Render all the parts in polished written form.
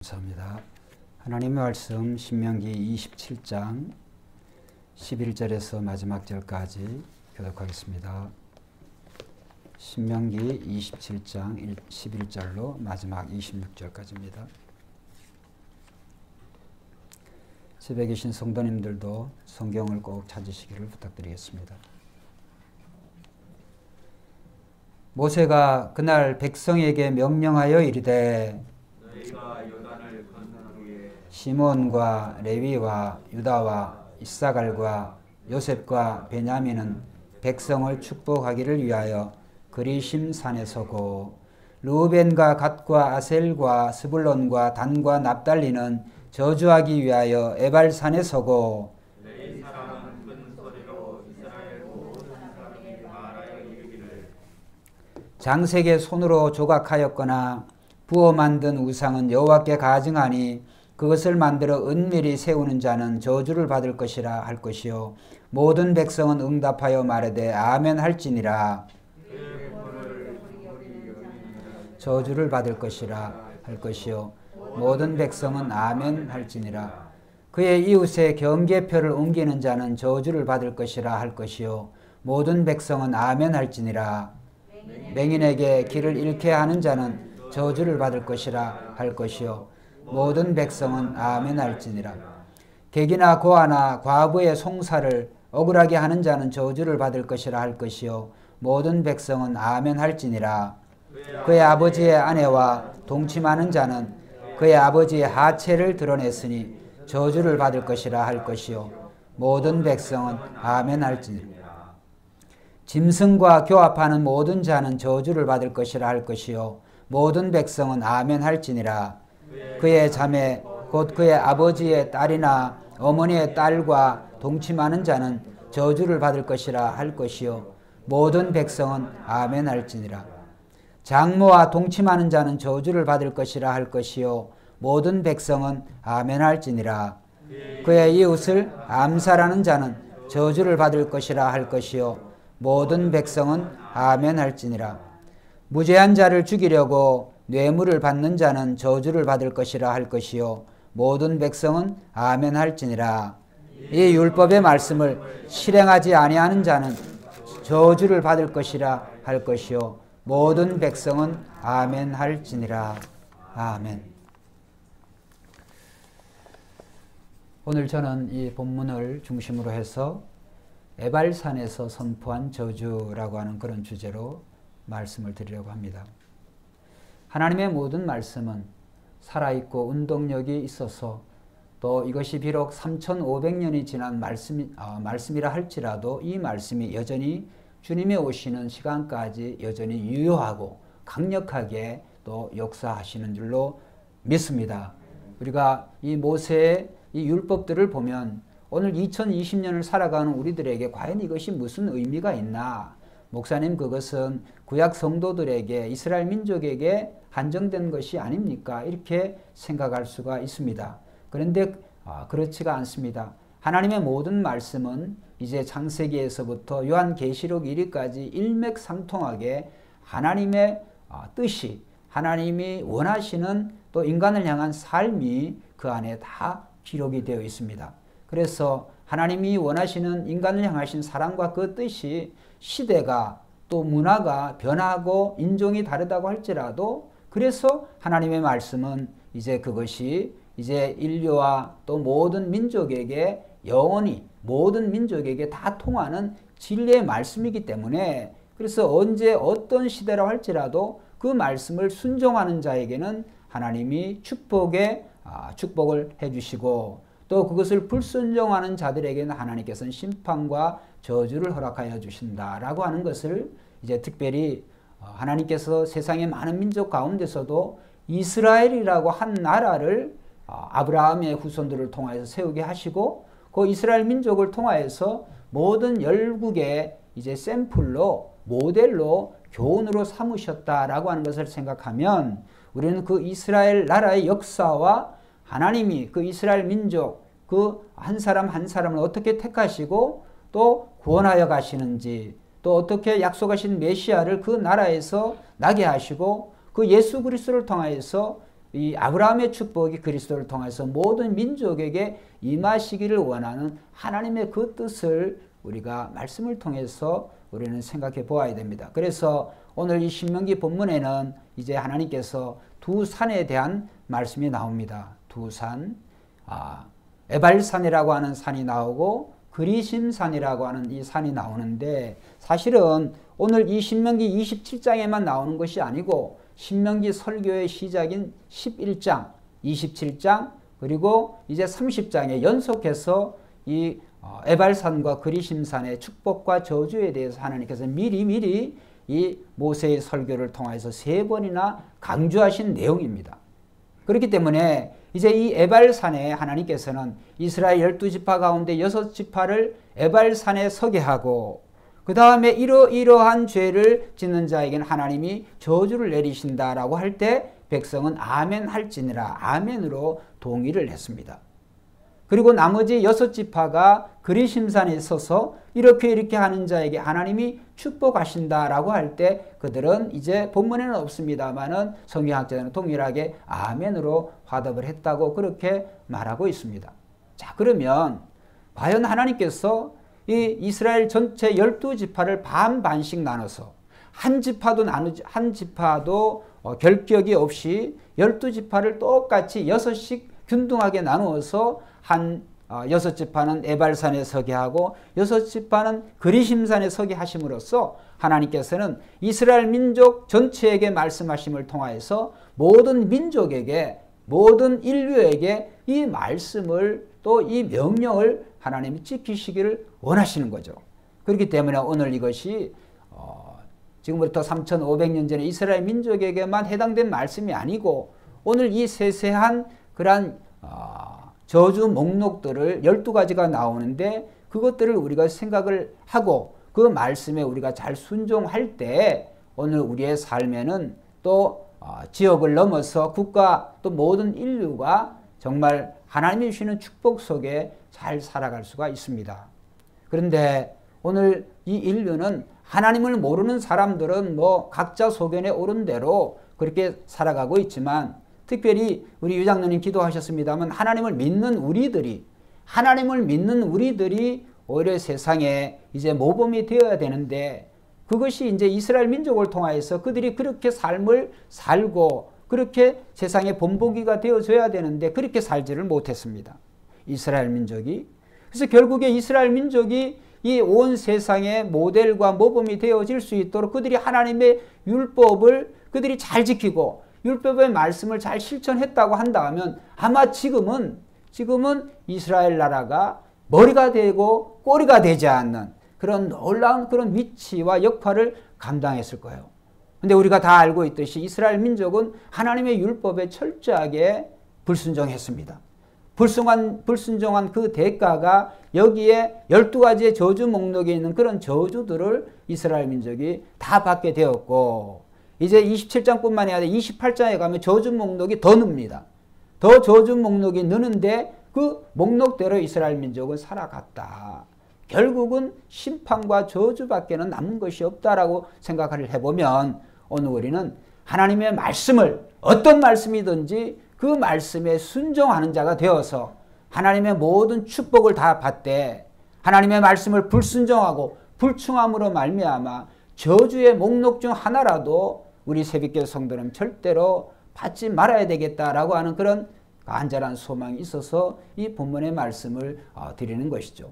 감사합니다. 하나님의 말씀 신명기 27장 11절에서 마지막 절까지 교독하겠습니다. 신명기 27장 11절로 마지막 26절까지입니다. 집에 계신 성도님들도 성경을 꼭 찾으시기를 부탁드리겠습니다. 모세가 그날 백성에게 명령하여 이르되 시몬과 레위와 유다와 이사갈과 요셉과 베냐민은 백성을 축복하기를 위하여 그리심 산에 서고, 르우벤과 갓과 아셀과 스불론과 단과 납달리는 저주하기 위하여 에발 산에 서고, 장색의 손으로 조각하였거나 부어 만든 우상은 여호와께 가증하니 그것을 만들어 은밀히 세우는 자는 저주를 받을 것이라 할 것이요, 모든 백성은 응답하여 말하되 아멘 할지니라. 저주를 받을 것이라 할 것이요, 모든 백성은 아멘 할지니라. 그의 이웃의 경계표를 옮기는 자는 저주를 받을 것이라 할 것이요, 모든 백성은 아멘 할지니라. 맹인에게 길을 잃게 하는 자는 저주를 받을 것이라 할 것이요, 모든 백성은 아멘 할지니라. 객이나 고아나 과부의 송사를 억울하게 하는 자는 저주를 받을 것이라 할 것이요, 모든 백성은 아멘 할지니라. 그의 아버지의 아내와 동침하는 자는 그의 아버지의 하체를 드러냈으니 저주를 받을 것이라 할 것이요, 모든 백성은 아멘 할지니라. 짐승과 교합하는 모든 자는 저주를 받을 것이라 할 것이요, 모든 백성은 아멘 할지니라. 그의 자매 곧 그의 아버지의 딸이나 어머니의 딸과 동침하는 자는 저주를 받을 것이라 할 것이요, 모든 백성은 아멘 할지니라. 장모와 동침하는 자는 저주를 받을 것이라 할 것이요, 모든 백성은 아멘 할지니라. 그의 이웃을 암살하는 자는 저주를 받을 것이라 할 것이요, 모든 백성은 아멘 할지니라. 무죄한 자를 죽이려고 뇌물을 받는 자는 저주를 받을 것이라 할 것이요, 모든 백성은 아멘 할지니라. 이 율법의 말씀을 실행하지 아니하는 자는 저주를 받을 것이라 할 것이요, 모든 백성은 아멘 할지니라. 아멘. 오늘 저는 이 본문을 중심으로 해서 에발산에서 선포한 저주라고 하는 그런 주제로 말씀을 드리려고 합니다. 하나님의 모든 말씀은 살아있고 운동력이 있어서, 또 이것이 비록 3500년이 지난 말씀이라 할지라도 이 말씀이 여전히 주님의 오시는 시간까지 여전히 유효하고 강력하게 또 역사하시는 줄로 믿습니다. 우리가 이 모세의 이 율법들을 보면 오늘 2020년을 살아가는 우리들에게 과연 이것이 무슨 의미가 있나? 목사님, 그것은 구약 성도들에게, 이스라엘 민족에게 한정된 것이 아닙니까? 이렇게 생각할 수가 있습니다. 그런데 그렇지가 않습니다. 하나님의 모든 말씀은 이제 창세기에서부터 요한계시록 1위까지 일맥상통하게 하나님의 뜻이, 하나님이 원하시는 또 인간을 향한 삶이 그 안에 다 기록이 되어 있습니다. 그래서 하나님이 원하시는 인간을 향하신 사랑과 그 뜻이 시대가 또 문화가 변하고 인종이 다르다고 할지라도, 그래서 하나님의 말씀은 이제 그것이 이제 인류와 또 모든 민족에게 영원히 모든 민족에게 다 통하는 진리의 말씀이기 때문에, 그래서 언제 어떤 시대라고 할지라도 그 말씀을 순종하는 자에게는 하나님이 축복을 해주시고, 또 그것을 불순종하는 자들에게는 하나님께서는 심판과 저주를 허락하여 주신다라고 하는 것을 이제 특별히 하나님께서 세상의 많은 민족 가운데서도 이스라엘이라고 한 나라를 아브라함의 후손들을 통하여서 세우게 하시고, 그 이스라엘 민족을 통하여서 모든 열국의 이제 샘플로, 모델로, 교훈으로 삼으셨다라고 하는 것을 생각하면, 우리는 그 이스라엘 나라의 역사와 하나님이 그 이스라엘 민족 그 한 사람 한 사람을 어떻게 택하시고 또 구원하여 가시는지, 또 어떻게 약속하신 메시아를 그 나라에서 나게 하시고 그 예수 그리스도를 통하여서 이 아브라함의 축복이 그리스도를 통해서 모든 민족에게 임하시기를 원하는 하나님의 그 뜻을 우리가 말씀을 통해서 우리는 생각해 보아야 됩니다. 그래서 오늘 이 신명기 본문에는 이제 하나님께서 두 산에 대한 말씀이 나옵니다. 두 산, 에발산이라고 하는 산이 나오고 그리심산이라고 하는 이 산이 나오는데, 사실은 오늘 이 신명기 27장에만 나오는 것이 아니고 신명기 설교의 시작인 11장, 27장, 그리고 이제 30장에 연속해서 이 에발산과 그리심산의 축복과 저주에 대해서 하나님께서 미리 이 모세의 설교를 통해서 3번이나 강조하신 내용입니다. 그렇기 때문에 이제 이 에발산에 하나님께서는 이스라엘 12지파 가운데 6지파를 에발산에 서게 하고, 그 다음에 이러한 죄를 짓는 자에게는 하나님이 저주를 내리신다라고 할 때 백성은 아멘 할지니라 아멘으로 동의를 했습니다. 그리고 나머지 6지파가 그리심산에 서서 이렇게 하는 자에게 하나님이 축복하신다라고 할 때 그들은 이제 본문에는 없습니다만은 성경학자들은 동일하게 아멘으로 화답을 했다고 그렇게 말하고 있습니다. 자, 그러면 과연 하나님께서 이 이스라엘 전체 12지파를 반반씩 나눠서 한 지파도 결격이 없이 12지파를 똑같이 6씩 균등하게 나누어서 한 6지파는 에발산에 서게 하고 6지파는 그리심산에 서게 하심으로써 하나님께서는 이스라엘 민족 전체에게 말씀하심을 통하여서 모든 민족에게, 모든 인류에게 이 말씀을, 또 이 명령을 하나님이 지키시기를 원하시는 거죠. 그렇기 때문에 오늘 이것이 지금부터 3500년 전에 이스라엘 민족에게만 해당된 말씀이 아니고 오늘 이 세세한 그러한 저주 목록들을 12가지가 나오는데 그것들을 우리가 생각을 하고 그 말씀에 우리가 잘 순종할 때 오늘 우리의 삶에는 또 지역을 넘어서 국가, 또 모든 인류가 정말 하나님이 주시는 축복 속에 잘 살아갈 수가 있습니다. 그런데 오늘 이 인류는 하나님을 모르는 사람들은 뭐 각자 소견에 오른 대로 그렇게 살아가고 있지만, 특별히 우리 유장로님 기도하셨습니다만 하나님을 믿는 우리들이 오히려 세상에 이제 모범이 되어야 되는데, 그것이 이제 이스라엘 민족을 통하여서 그들이 그렇게 삶을 살고 그렇게 세상의 본보기가 되어줘야 되는데 그렇게 살지를 못했습니다. 이스라엘 민족이. 그래서 결국에 이스라엘 민족이 이 온 세상의 모델과 모범이 되어질 수 있도록 그들이 하나님의 율법을 그들이 잘 지키고 율법의 말씀을 잘 실천했다고 한다면 아마 지금은 이스라엘 나라가 머리가 되고 꼬리가 되지 않는 그런 놀라운 그런 위치와 역할을 감당했을 거예요. 근데 우리가 다 알고 있듯이 이스라엘 민족은 하나님의 율법에 철저하게 불순종했습니다. 불순종한 그 대가가 여기에 12가지의 저주 목록에 있는 그런 저주들을 이스라엘 민족이 다 받게 되었고, 이제 27장뿐만이 아니라 28장에 가면 저주 목록이 더 늡니다. 더 저주 목록이 느는데 그 목록대로 이스라엘 민족은 살아갔다. 결국은 심판과 저주밖에는 남은 것이 없다라고 생각을 해보면 오늘 우리는 하나님의 말씀을, 어떤 말씀이든지 그 말씀에 순종하는 자가 되어서 하나님의 모든 축복을 다 받되, 하나님의 말씀을 불순종하고 불충함으로 말미암아 저주의 목록 중 하나라도 우리 새벽교회 성도는 절대로 받지 말아야 되겠다라고 하는 그런 간절한 소망이 있어서 이 본문의 말씀을 드리는 것이죠.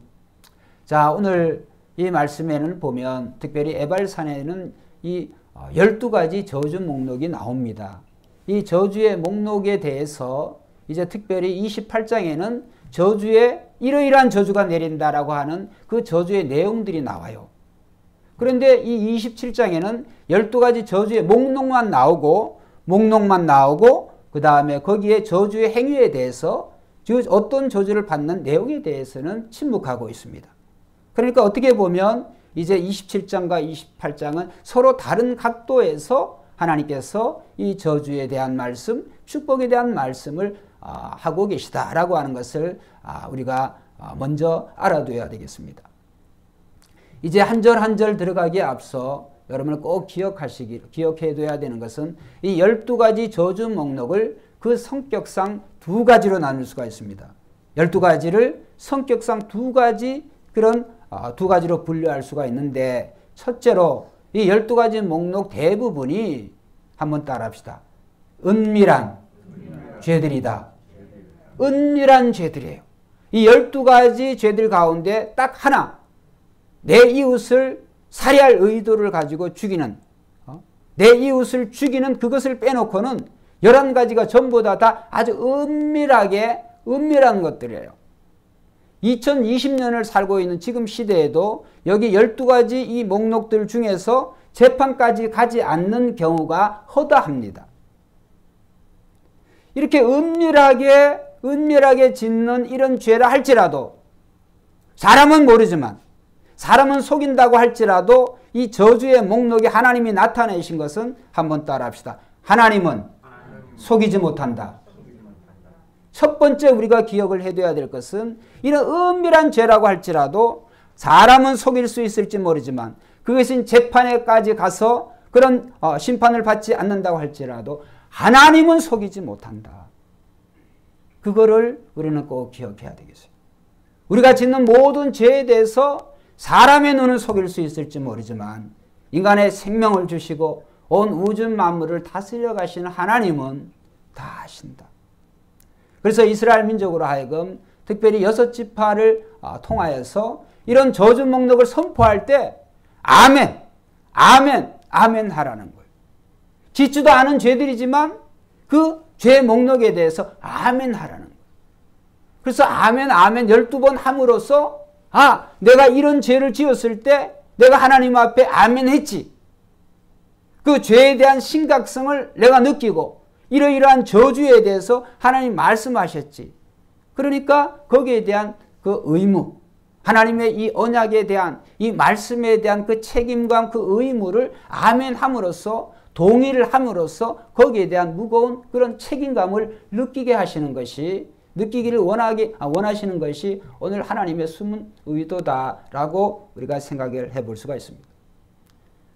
자, 오늘 이 말씀에는 보면 특별히 에발산에는 이 12가지 저주 목록이 나옵니다. 이 저주의 목록에 대해서 이제 특별히 28장에는 저주에 이러이러한 저주가 내린다라고 하는 그 저주의 내용들이 나와요. 그런데 이 27장에는 12가지 저주의 목록만 나오고 그 다음에 거기에 저주의 행위에 대해서 어떤 저주를 받는 내용에 대해서는 침묵하고 있습니다. 그러니까 어떻게 보면 이제 27장과 28장은 서로 다른 각도에서 하나님께서 이 저주에 대한 말씀, 축복에 대한 말씀을 하고 계시다라고 하는 것을 우리가 먼저 알아둬야 되겠습니다. 이제 한 절 한 절 들어가기에 앞서 여러분은 꼭 기억해둬야 되는 것은 이 12가지 저주 목록을 그 성격상 두 가지로 나눌 수가 있습니다. 12가지를 성격상 두 가지 그런 두 가지로 분류할 수가 있는데 첫째로 이 12가지 목록 대부분이 한번 따라합시다. 은밀한 죄들이다. 은밀한 죄들이에요. 이 12가지 죄들 가운데 딱 하나 내 이웃을 살해할 의도를 가지고 죽이는 내 이웃을 죽이는 그것을 빼놓고는 11가지가 전부 다 아주 은밀한 것들이에요. 2020년을 살고 있는 지금 시대에도 여기 12가지 이 목록들 중에서 재판까지 가지 않는 경우가 허다합니다. 이렇게 은밀하게 짓는 이런 죄라 할지라도 사람은 모르지만 사람은 속인다고 할지라도 이 저주의 목록에 하나님이 나타내신 것은 한번 따라합시다. 하나님은 속이지 못한다. 첫 번째 우리가 기억을 해둬야 될 것은 이런 은밀한 죄라고 할지라도 사람은 속일 수 있을지 모르지만 그것은 재판에까지 가서 그런 심판을 받지 않는다고 할지라도 하나님은 속이지 못한다. 그거를 우리는 꼭 기억해야 되겠어요. 우리가 짓는 모든 죄에 대해서 사람의 눈은 속일 수 있을지 모르지만 인간의 생명을 주시고 온 우주 만물을 다스려 가시는 하나님은 다 아신다. 그래서 이스라엘 민족으로 하여금 특별히 6지파를 통하여서 이런 저주 목록을 선포할 때 아멘, 아멘, 아멘 하라는 거예요. 짓지도 않은 죄들이지만 그 죄 목록에 대해서 아멘 하라는 거예요. 그래서 아멘, 아멘 12번 함으로써 내가 이런 죄를 지었을 때 내가 하나님 앞에 아멘 했지. 그 죄에 대한 심각성을 내가 느끼고 이러이러한 저주에 대해서 하나님 말씀하셨지. 그러니까 거기에 대한 그 의무, 하나님의 이 언약에 대한 이 말씀에 대한 그 책임감, 그 의무를 아멘 함으로써 동의를 함으로써 거기에 대한 무거운 그런 책임감을 느끼게 하시는 것이 느끼기를 원하시는 것이 오늘 하나님의 숨은 의도다라고 우리가 생각을 해볼 수가 있습니다.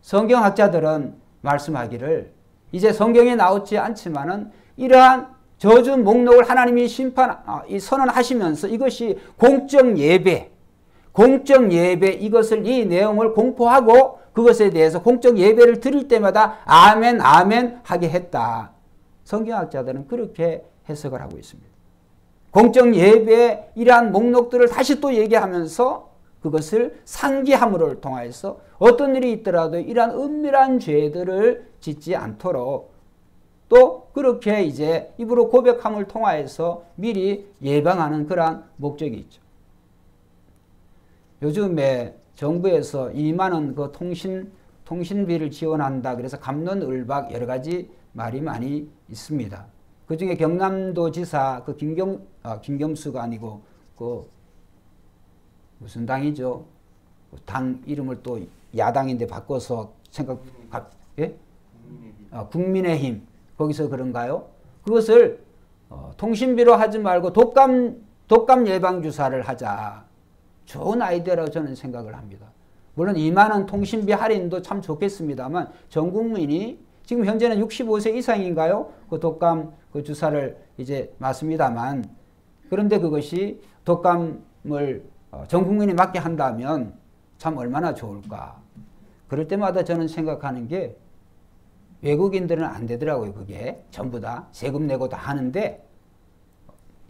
성경학자들은 말씀하기를 이제 성경에 나오지 않지만은 이러한 저주 목록을 하나님이 선언하시면서 이것이 공적 예배 이것을 이 내용을 공포하고 그것에 대해서 공적 예배를 드릴 때마다 아멘 아멘 하게 했다. 성경학자들은 그렇게 해석을 하고 있습니다. 공적 예배의 이러한 목록들을 다시 또 얘기하면서 그것을 상기함으로 통해서 어떤 일이 있더라도 이러한 은밀한 죄들을 짓지 않도록 또 그렇게 이제 입으로 고백함을 통하여서 미리 예방하는 그러한 목적이 있죠. 요즘에 정부에서 2만 원 그 통신비를 지원한다. 그래서 갑론을박 여러 가지 말이 많이 있습니다. 그 중에 경남도 지사 그 김경수가 아니고 그 무슨 당이죠? 당 이름을 또 야당인데 바꿔서 국민의힘 거기서 그런가요? 그것을 통신비로 하지 말고 독감 예방 주사를 하자. 좋은 아이디어라고 저는 생각을 합니다. 물론 2만 원 통신비 할인도 참 좋겠습니다만 전 국민이 지금 현재는 65세 이상인가요? 그 독감 그 주사를 이제 맞습니다만 그런데 그것이 독감을 전 국민이 맞게 한다면 참 얼마나 좋을까. 그럴 때마다 저는 생각하는 게 외국인들은 안 되더라고요. 그게 전부 다 세금 내고 다 하는데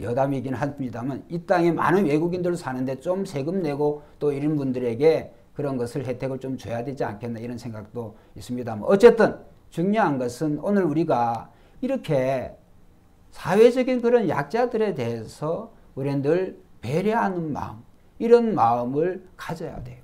여담이긴 합니다만 이 땅에 많은 외국인들 사는데 좀 세금 내고 또 이런 분들에게 그런 것을 혜택을 좀 줘야 되지 않겠나 이런 생각도 있습니다만 어쨌든 중요한 것은 오늘 우리가 이렇게 사회적인 그런 약자들에 대해서 우리는 늘 배려하는 마음 이런 마음을 가져야 돼요.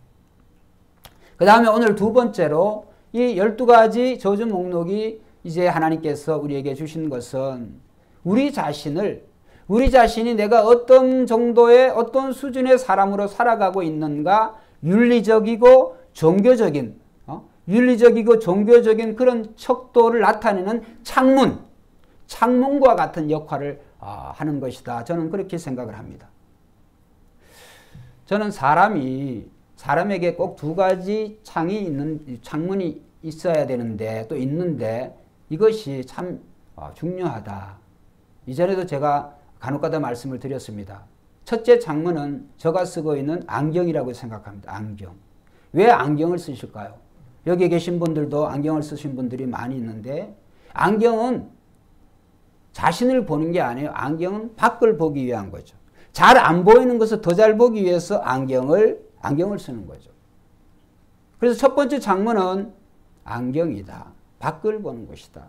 그 다음에 오늘 두 번째로 이 12가지 저주 목록이 이제 하나님께서 우리에게 주신 것은 우리 자신이 내가 어떤 정도의 어떤 수준의 사람으로 살아가고 있는가 윤리적이고 종교적인 그런 척도를 나타내는 창문과 같은 역할을 하는 것이다. 저는 그렇게 생각을 합니다. 저는 사람에게 꼭 두 가지 창문이 있어야 되는데 또 있는데 이것이 참 중요하다. 이전에도 제가 간혹가다 말씀을 드렸습니다. 첫째 장문은 제가 쓰고 있는 안경이라고 생각합니다. 안경. 왜 안경을 쓰실까요? 여기 계신 분들도 안경을 쓰신 분들이 많이 있는데 안경은 자신을 보는 게 아니에요. 안경은 밖을 보기 위한 거죠. 잘 안 보이는 것을 더 잘 보기 위해서 안경을 쓰는 거죠. 그래서 첫 번째 창문은 안경이다. 밖을 보는 것이다.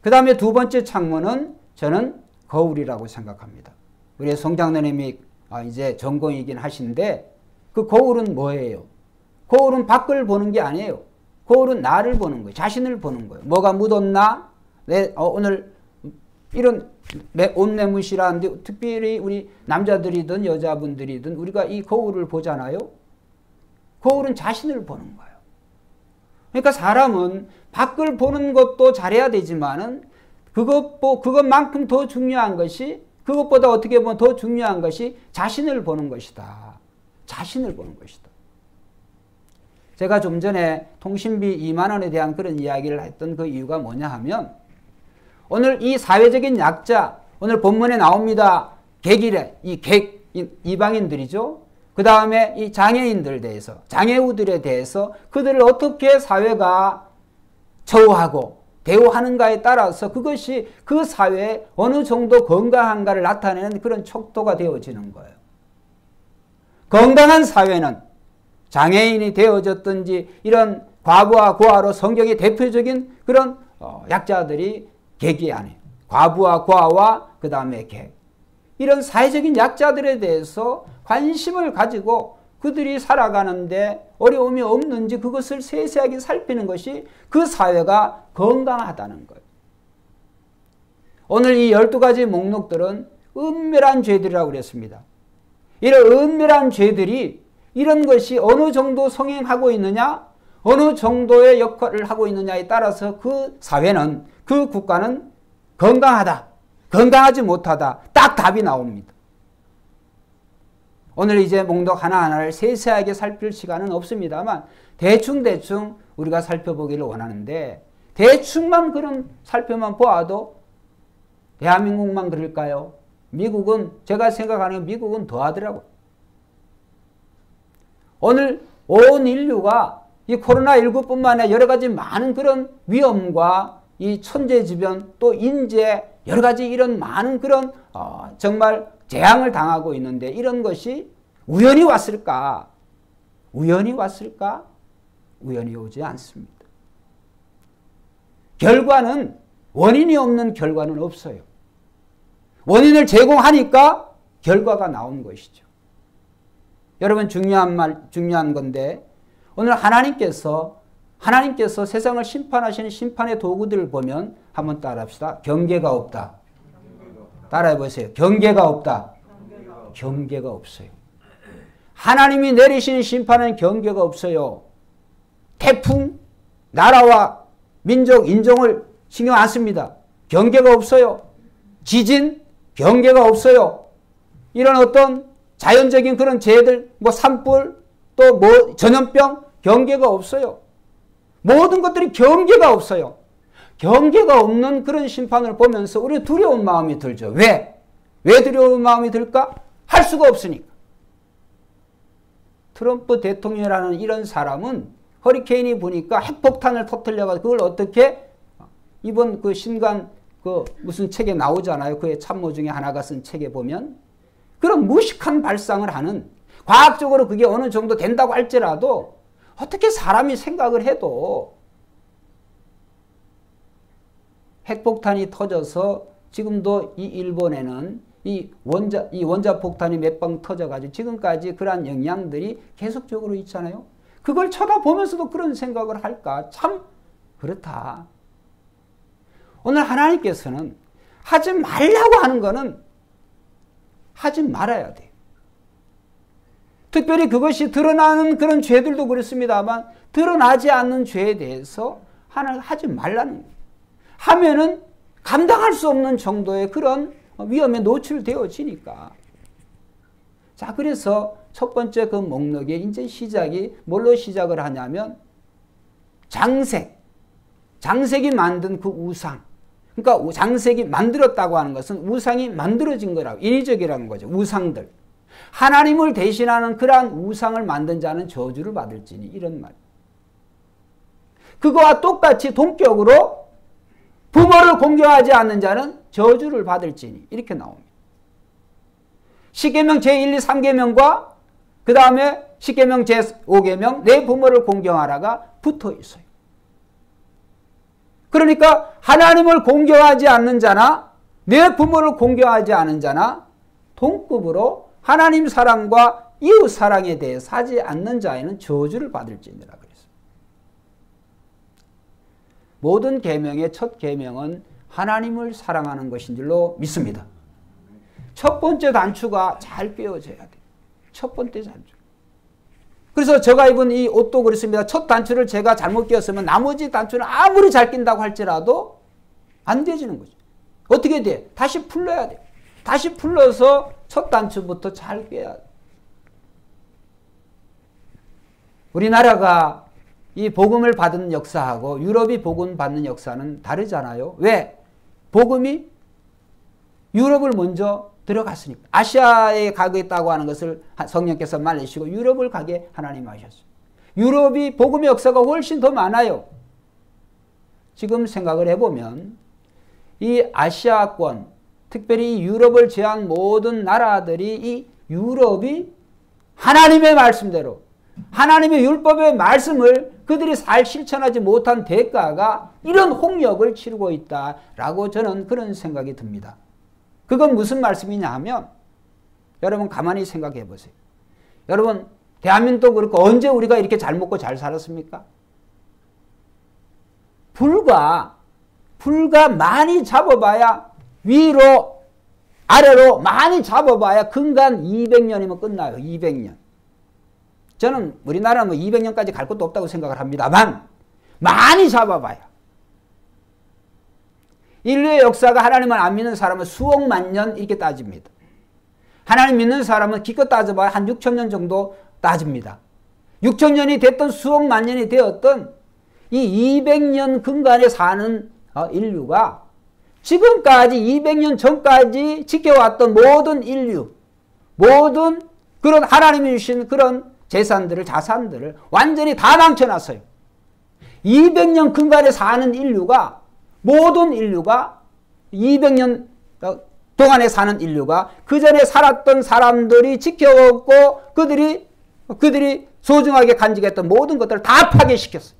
그 다음에 두 번째 창문은 저는 거울이라고 생각합니다. 우리 송장로님이 이제 전공이긴 하신데 그 거울은 뭐예요? 거울은 밖을 보는 게 아니에요. 거울은 나를 보는 거예요. 자신을 보는 거예요. 뭐가 묻었나? 오늘 이런 옷 내무시라는데 특별히 우리 남자들이든 여자분들이든 우리가 이 거울을 보잖아요. 거울은 자신을 보는 거예요. 그러니까 사람은 밖을 보는 것도 잘해야 되지만은 그것만큼 더 중요한 것이 그것보다 어떻게 보면 더 중요한 것이 자신을 보는 것이다. 자신을 보는 것이다. 제가 좀 전에 통신비 2만 원에 대한 그런 이야기를 했던 그 이유가 뭐냐 하면 오늘 이 사회적인 약자, 오늘 본문에 나옵니다. 객이래, 이방인들이죠. 그 다음에 이 장애인들에 대해서, 장애우들에 대해서 그들을 어떻게 사회가 처우하고 대우하는가에 따라서 그것이 그 사회에 어느 정도 건강한가를 나타내는 그런 척도가 되어지는 거예요. 건강한 사회는 장애인이 되어졌든지 이런 과부와 고아로 성경의 대표적인 그런 약자들이 객이 아니에요. 과부와 고아와 그 다음에 객. 이런 사회적인 약자들에 대해서 관심을 가지고 그들이 살아가는데 어려움이 없는지 그것을 세세하게 살피는 것이 그 사회가 건강하다는 거예요. 오늘 이 12가지 목록들은 은밀한 죄들이라고 그랬습니다. 이런 은밀한 죄들이 이런 것이 어느 정도 성행하고 있느냐, 어느 정도의 역할을 하고 있느냐에 따라서 그 사회는, 그 국가는 건강하다, 건강하지 못하다, 딱 답이 나옵니다. 오늘 이제 목록 하나하나를 세세하게 살필 시간은 없습니다만 대충 우리가 살펴보기를 원하는데 대충만 그런 살펴만 보아도 대한민국만 그럴까요? 미국은 제가 생각하는 미국은 더 하더라고요. 오늘 온 인류가 이 코로나19뿐만 아니라 여러 가지 많은 그런 위험과 이 천재지변 또 인재 여러 가지 이런 많은 그런 정말 재앙을 당하고 있는데 이런 것이 우연히 왔을까? 우연히 왔을까? 우연히 오지 않습니다. 결과는 원인이 없는 결과는 없어요. 원인을 제공하니까 결과가 나온 것이죠. 여러분 중요한 건데 오늘 하나님께서 세상을 심판하시는 심판의 도구들을 보면 한번 따라합시다. 경계가 없다. 따라해 보세요. 경계가 없다. 경계가 없어요. 하나님이 내리시는 심판은 경계가 없어요. 태풍, 나라와 민족, 인종을 신경 안 씁니다. 경계가 없어요. 지진, 경계가 없어요. 이런 어떤 자연적인 그런 재해들, 산불, 또 전염병, 경계가 없어요. 모든 것들이 경계가 없어요. 경계가 없는 그런 심판을 보면서 우리는 두려운 마음이 들죠. 왜? 왜 두려운 마음이 들까? 할 수가 없으니까. 트럼프 대통령이라는 이런 사람은 허리케인이 부니까 핵폭탄을 터뜨려가지고 그걸 어떻게 이번 그 신간 그 무슨 책에 나오잖아요. 그의 참모 중에 하나가 쓴 책에 보면 그런 무식한 발상을 하는 과학적으로 그게 어느 정도 된다고 할지라도 어떻게 사람이 생각을 해도 핵폭탄이 터져서 지금도 이 일본에는 이 원자 폭탄이 몇 방 터져가지고 지금까지 그러한 영향들이 계속적으로 있잖아요. 그걸 쳐다보면서도 그런 생각을 할까? 참 그렇다. 오늘 하나님께서는 하지 말라고 하는 거는 하지 말아야 돼요. 특별히 그것이 드러나는 그런 죄들도 그렇습니다만 드러나지 않는 죄에 대해서 하나님 하지 말라는 거예요. 하면은 감당할 수 없는 정도의 그런 위험에 노출되어지니까. 자, 그래서 첫 번째 그 목록에 이제 시작이 뭘로 시작을 하냐면 장색이 만든 그 우상, 그러니까 장색이 만들었다고 하는 것은 우상이 만들어진 거라고, 인위적이라는 거죠. 우상들. 하나님을 대신하는 그러한 우상을 만든 자는 저주를 받을지니, 이런 말. 그거와 똑같이 동격으로 부모를 공경하지 않는 자는 저주를 받을지니, 이렇게 나옵니다. 십계명 제1, 2, 3계명과 그 다음에 십계명 제5계명 내 부모를 공경하라가 붙어 있어요. 그러니까 하나님을 공경하지 않는 자나 내 부모를 공경하지 않는 자나 동급으로 하나님 사랑과 이웃 사랑에 대해서 하지 않는 자에는 저주를 받을지니라 그랬어요. 모든 계명의 첫 계명은 하나님을 사랑하는 것인 줄로 믿습니다. 첫 번째 단추가 잘 꿰어져야 돼요. 첫 번째 단추. 그래서 제가 입은 이 옷도 그렇습니다. 첫 단추를 제가 잘못 끼웠으면 나머지 단추는 아무리 잘 낀다고 할지라도 안 되지는 거죠. 어떻게 돼? 다시 풀러야 돼. 다시 풀러서 첫 단추부터 잘 꿰야 돼. 우리나라가 이 복음을 받은 역사하고 유럽이 복음 받는 역사는 다르잖아요. 왜? 복음이 유럽을 먼저 들어갔으니까. 아시아에 가겠다고 하는 것을 성령께서 말리시고 유럽을 가게 하나님 하셨어요. 유럽이 복음의 역사가 훨씬 더 많아요. 지금 생각을 해보면 이 아시아권, 특별히 유럽을 제한 모든 나라들이 이 유럽이 하나님의 말씀대로 하나님의 율법의 말씀을 그들이 잘 실천하지 못한 대가가 이런 홍역을 치르고 있다라고 저는 그런 생각이 듭니다. 그건 무슨 말씀이냐 하면 여러분 가만히 생각해 보세요. 여러분 대한민국도 그렇고 언제 우리가 이렇게 잘 먹고 잘 살았습니까? 불과 많이 잡아봐야 위로 아래로 많이 잡아봐야 근간 200년이면 끝나요. 200년. 저는 우리나라는 뭐 200년까지 갈 것도 없다고 생각을 합니다만 많이 잡아봐야. 인류의 역사가 하나님을 안 믿는 사람은 수억만 년 이렇게 따집니다. 하나님 믿는 사람은 기껏 따져봐야 한 6,000년 정도 따집니다. 6,000년이 됐던 수억만 년이 되었던 이 200년 근간에 사는 인류가 지금까지 200년 전까지 지켜왔던 모든 인류, 모든 그런 하나님이 주신 그런 재산들을, 자산들을 완전히 다 망쳐놨어요. 200년 근간에 사는 인류가, 모든 인류가 200년 동안에 사는 인류가 그 전에 살았던 사람들이 지켜왔고 그들이 소중하게 간직했던 모든 것들을 다 파괴시켰어요.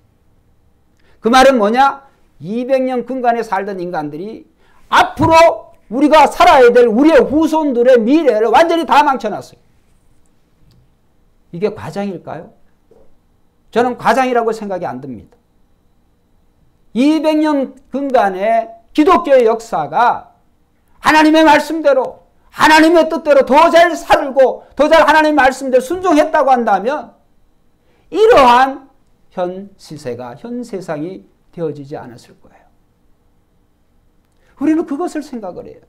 그 말은 뭐냐? 200년 근간에 살던 인간들이 앞으로 우리가 살아야 될 우리의 후손들의 미래를 완전히 다 망쳐놨어요. 이게 과장일까요? 저는 과장이라고 생각이 안 듭니다. 200년 근간의 기독교의 역사가 하나님의 말씀대로 하나님의 뜻대로 더 잘 살고 더 잘 하나님의 말씀대로 순종했다고 한다면 이러한 현 시세가 현 세상이 되어지지 않았을 거예요. 우리는 그것을 생각을 해요.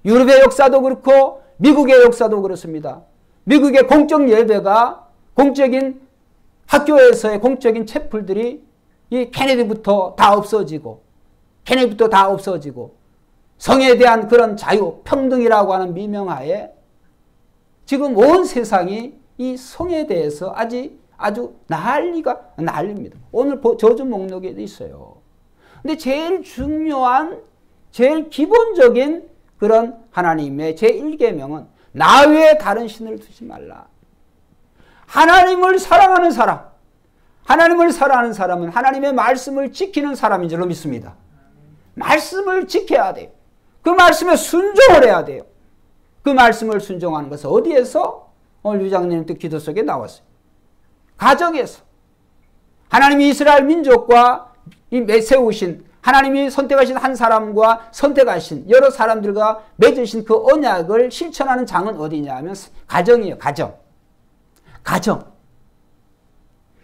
유럽의 역사도 그렇고 미국의 역사도 그렇습니다. 미국의 공적 예배가 공적인 학교에서의 공적인 채플들이 이 케네디부터 다 없어지고 성에 대한 그런 자유, 평등이라고 하는 미명하에 지금 온 세상이 이 성에 대해서 아주 난립니다. 오늘 저주 목록에 있어요. 근데 제일 중요한, 제일 기본적인 그런 하나님의 제1계명은 나 외에 다른 신을 두지 말라. 하나님을 사랑하는 사람, 하나님을 사랑하는 사람은 하나님의 말씀을 지키는 사람인 줄로 믿습니다. 말씀을 지켜야 돼요. 그 말씀에 순종을 해야 돼요. 그 말씀을 순종하는 것은 어디에서? 오늘 유장님 또 기도 속에 나왔어요. 가정에서. 하나님이 이스라엘 민족과 세우신, 하나님이 선택하신 한 사람과 선택하신 여러 사람들과 맺으신 그 언약을 실천하는 장은 어디냐 하면 가정이에요. 가정.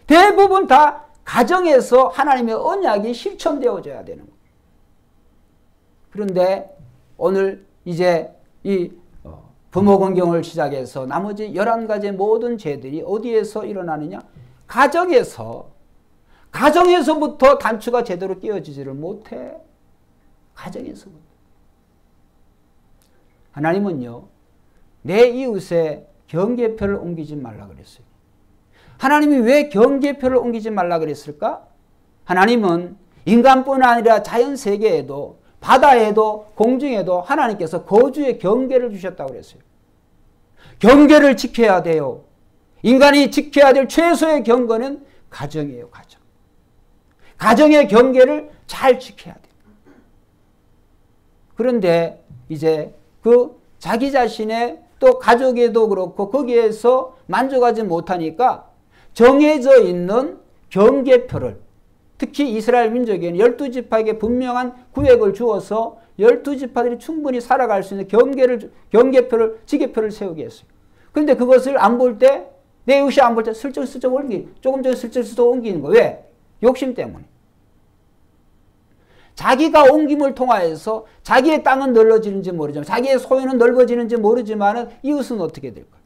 대부분 다 가정에서 하나님의 언약이 실천되어져야 되는 거예요. 그런데 오늘 이제 이 부모 공경을 시작해서 나머지 11가지의 모든 죄들이 어디에서 일어나느냐? 가정에서부터 단추가 제대로 끼워지지를 못해. 가정에서부터. 하나님은요, 내 이웃의 경계표를 옮기지 말라 그랬어요. 하나님이 왜 경계표를 옮기지 말라 그랬을까? 하나님은 인간뿐 아니라 자연 세계에도 바다에도 공중에도 하나님께서 거주의 경계를 주셨다고 그랬어요. 경계를 지켜야 돼요. 인간이 지켜야 될 최소의 경계는 가정이에요. 가정. 가정의 경계를 잘 지켜야 돼요. 그런데 이제 그 자기 자신의 또 가족에도 그렇고 거기에서 만족하지 못하니까 정해져 있는 경계표를, 특히 이스라엘 민족에는 12지파에게 분명한 구획을 주어서 12지파들이 충분히 살아갈 수 있는 경계표를, 지계표를 세우게 했어요. 그런데 그것을 안 볼 때, 내 이웃이 안 볼 때 슬쩍슬쩍 옮기는, 조금 슬쩍슬쩍 옮기는 거예요. 왜? 욕심 때문에. 자기가 옮김을 통하여서 자기의 땅은 넓어지는지 모르지만, 자기의 소유는 넓어지는지 모르지만 이웃은 어떻게 될까요?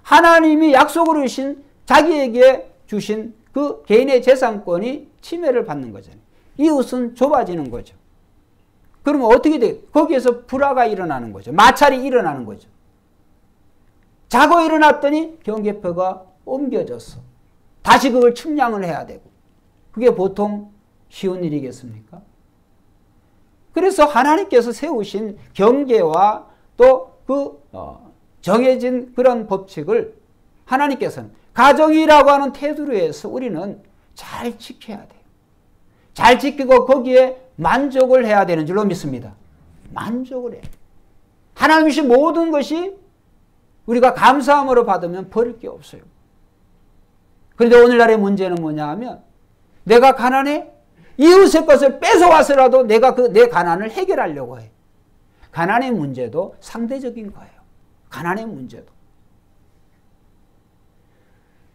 하나님이 약속으로 주신, 자기에게 주신 그 개인의 재산권이 침해를 받는 거잖아요. 이웃은 좁아지는 거죠. 그러면 어떻게 돼요? 거기에서 불화가 일어나는 거죠. 마찰이 일어나는 거죠. 자고 일어났더니 경계표가 옮겨졌어. 다시 그걸 측량을 해야 되고. 그게 보통 쉬운 일이겠습니까? 그래서 하나님께서 세우신 경계와 또 그 정해진 그런 법칙을 하나님께서는 가정이라고 하는 테두리로 해서 우리는 잘 지켜야 돼요. 잘 지키고 거기에 만족을 해야 되는 줄로 믿습니다. 만족을 해요. 하나님이 주신 모든 것이 우리가 감사함으로 받으면 버릴 게 없어요. 그런데 오늘날의 문제는 뭐냐 하면 내가 가난해? 이웃의 것을 뺏어와서라도 내가 내 가난을 해결하려고 해. 가난의 문제도 상대적인 거예요. 가난의 문제도.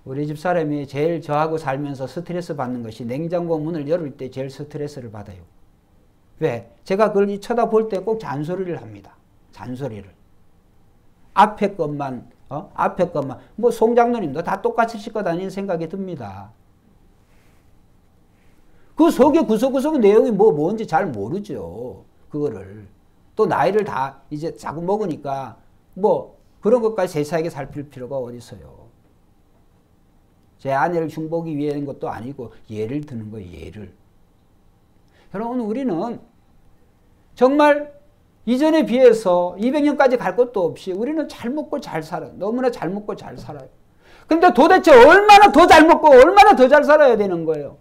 우리 집 사람이 제일 저하고 살면서 스트레스 받는 것이 냉장고 문을 열을 때 제일 스트레스를 받아요. 왜? 제가 그걸 쳐다볼 때 꼭 잔소리를 합니다. 잔소리를. 앞에 것만, 뭐 송장로님도 다 똑같이 싣고 다니는 생각이 듭니다. 그 속에 구석구석 내용이 뭔지 잘 모르죠. 그거를. 또 나이를 다 이제 자꾸 먹으니까 뭐 그런 것까지 세세하게 살필 필요가 어디 있어요. 제 아내를 흉보기 위한 것도 아니고 예를 드는 거예요. 예를. 여러분 우리는 정말 이전에 비해서 200년까지 갈 것도 없이 우리는 잘 먹고 잘 살아요. 너무나 잘 먹고 잘 살아요. 그런데 도대체 얼마나 더 잘 먹고 얼마나 더 잘 살아야 되는 거예요.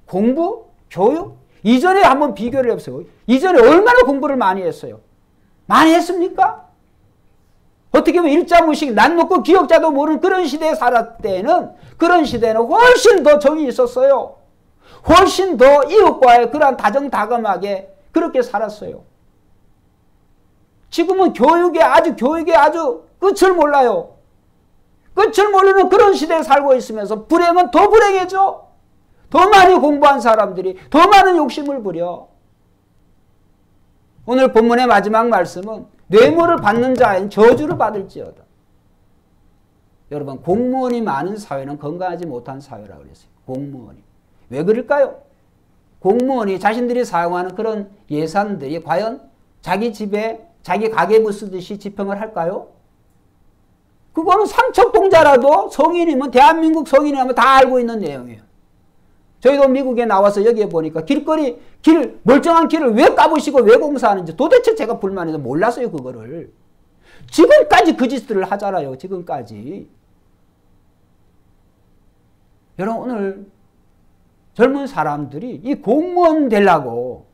공부? 교육? 이전에 한번 비교를 해보세요. 이전에 얼마나 공부를 많이 했어요. 많이 했습니까? 어떻게 보면 일자무식, 난 놓고 기억자도 모르는 그런 시대에 살았을 때는 그런 시대는 훨씬 더 정이 있었어요. 훨씬 더 이웃과의 그러한 다정다감하게 그렇게 살았어요. 지금은 교육에 아주 끝을 몰라요. 끝을 모르는 그런 시대에 살고 있으면서 불행은 더 불행해져. 더 많이 공부한 사람들이 더 많은 욕심을 부려. 오늘 본문의 마지막 말씀은 뇌물을 받는 자엔 저주를 받을지어다. 여러분 공무원이 많은 사회는 건강하지 못한 사회라고 그랬어요. 공무원이. 왜 그럴까요? 공무원이 자신들이 사용하는 그런 예산들이 과연 자기 집에 자기 가계부 쓰듯이 집행을 할까요? 그거는 삼척동자라도 성인이면 대한민국 성인이라면 다 알고 있는 내용이에요. 저희도 미국에 나와서 여기에 보니까 멀쩡한 길을 왜 까부시고 왜 공사하는지 도대체 제가 불만해서 몰랐어요, 그거를. 지금까지 그 짓들을 하잖아요, 지금까지. 여러분, 오늘 젊은 사람들이 이 공무원 되려고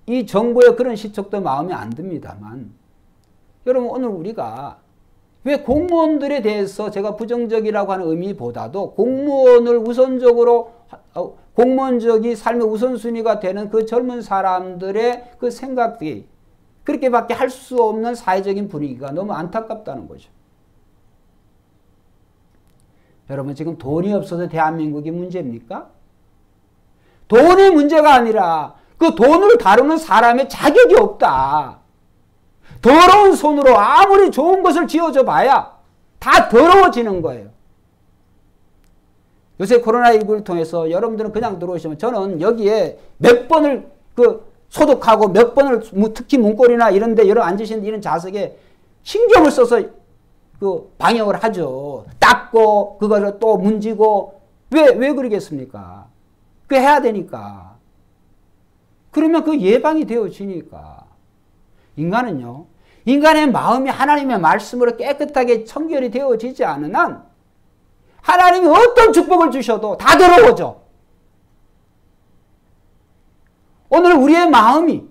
이 정부의 그런 시척도 마음에 안 듭니다만, 여러분, 오늘 우리가 왜 공무원들에 대해서 제가 부정적이라고 하는 의미보다도 공무원을 우선적으로, 공무원적인 삶의 우선순위가 되는 그 젊은 사람들의 그 생각들이 그렇게밖에 할 수 없는 사회적인 분위기가 너무 안타깝다는 거죠. 여러분, 지금 돈이 없어서 대한민국이 문제입니까? 돈이 문제가 아니라 그 돈을 다루는 사람의 자격이 없다. 더러운 손으로 아무리 좋은 것을 지어줘 봐야 다 더러워지는 거예요. 요새 코로나19를 통해서 여러분들은 그냥 들어오시면 저는 여기에 몇 번을 소독하고 몇 번을 특히 문고리나 이런 데 여러 앉으신 이런 좌석에 신경을 써서 방역을 하죠. 닦고 그거를 또 문지고 왜 그러겠습니까? 그거 해야 되니까. 그러면 그 예방이 되어지니까. 인간은요. 인간의 마음이 하나님의 말씀으로 깨끗하게 청결이 되어지지 않은 한 하나님이 어떤 축복을 주셔도 다 더러워져. 오늘 우리의 마음이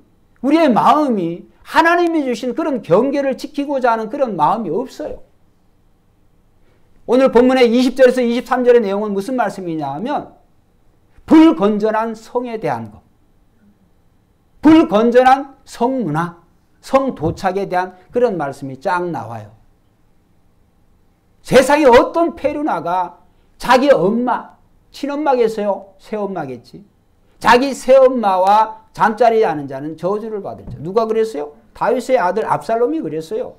하나님이 주신 그런 경계를 지키고자 하는 그런 마음이 없어요. 오늘 본문의 20절에서 23절의 내용은 무슨 말씀이냐 하면 불건전한 성에 대한 것. 불건전한 성문화, 성도착에 대한 그런 말씀이 쫙 나와요. 세상에 어떤 페루나가 자기 엄마, 친엄마겠어요? 새엄마겠지. 자기 새엄마와 잠자리에 하는 자는 저주를 받을 자. 누가 그랬어요? 다윗의 아들 압살롬이 그랬어요.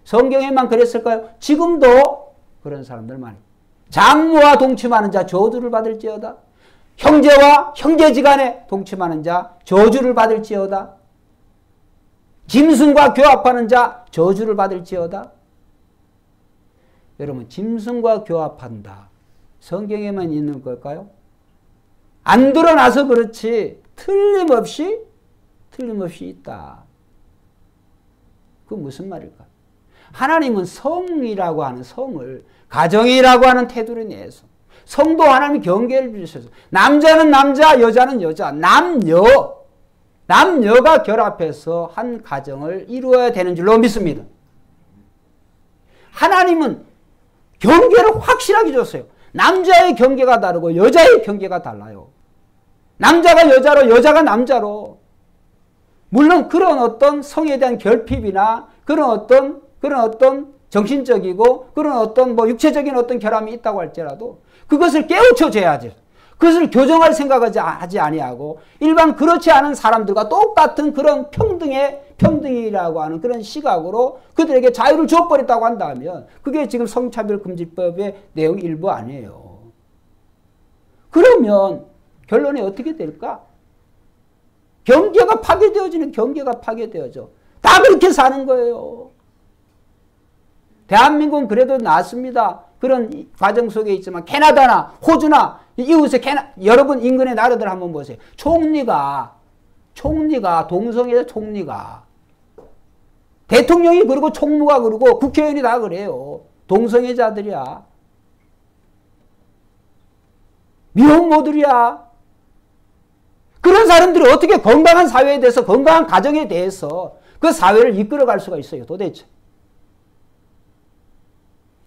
성경에만 그랬을까요? 지금도 그런 사람들 많아요. 장모와 동침하는 자 저주를 받을지어다. 형제와 형제지간에 동침하는 자 저주를 받을지어다. 짐승과 교합하는 자 저주를 받을지어다. 여러분, 짐승과 교합한다. 성경에만 있는 걸까요? 안 드러나서 그렇지 틀림없이 있다. 그 무슨 말일까? 하나님은 성이라고 하는 성을 가정이라고 하는 테두리 내에서 성도 하나님이 경계를 주셔서 남자는 남자, 여자는 여자, 남녀가 결합해서 한 가정을 이루어야 되는 줄로 믿습니다. 하나님은 경계를 확실하게 줬어요. 남자의 경계가 다르고 여자의 경계가 달라요. 남자가 여자로, 여자가 남자로. 물론 그런 어떤 성에 대한 결핍이나 그런 어떤 정신적이고 그런 어떤 육체적인 어떤 결함이 있다고 할지라도 그것을 깨우쳐 줘야지. 그것을 교정할 생각하지 아니하고 일반 그렇지 않은 사람들과 똑같은 그런 평등이라고 하는 그런 시각으로 그들에게 자유를 주어버렸다고 한다면 그게 지금 성차별금지법의 내용 일부 아니에요. 그러면 결론이 어떻게 될까? 경계가 파괴되어져. 다 그렇게 사는 거예요. 대한민국은 그래도 낫습니다. 그런 과정 속에 있지만 캐나다나 호주나 이웃의 여러분 인근의 나라들 한번 보세요. 총리가 동성애자 총리가 대통령이 그러고 총무가 그러고 국회의원이 다 그래요. 동성애자들이야. 미혼모들이야. 그런 사람들이 어떻게 건강한 사회에 대해서 건강한 가정에 대해서 그 사회를 이끌어갈 수가 있어요. 도대체.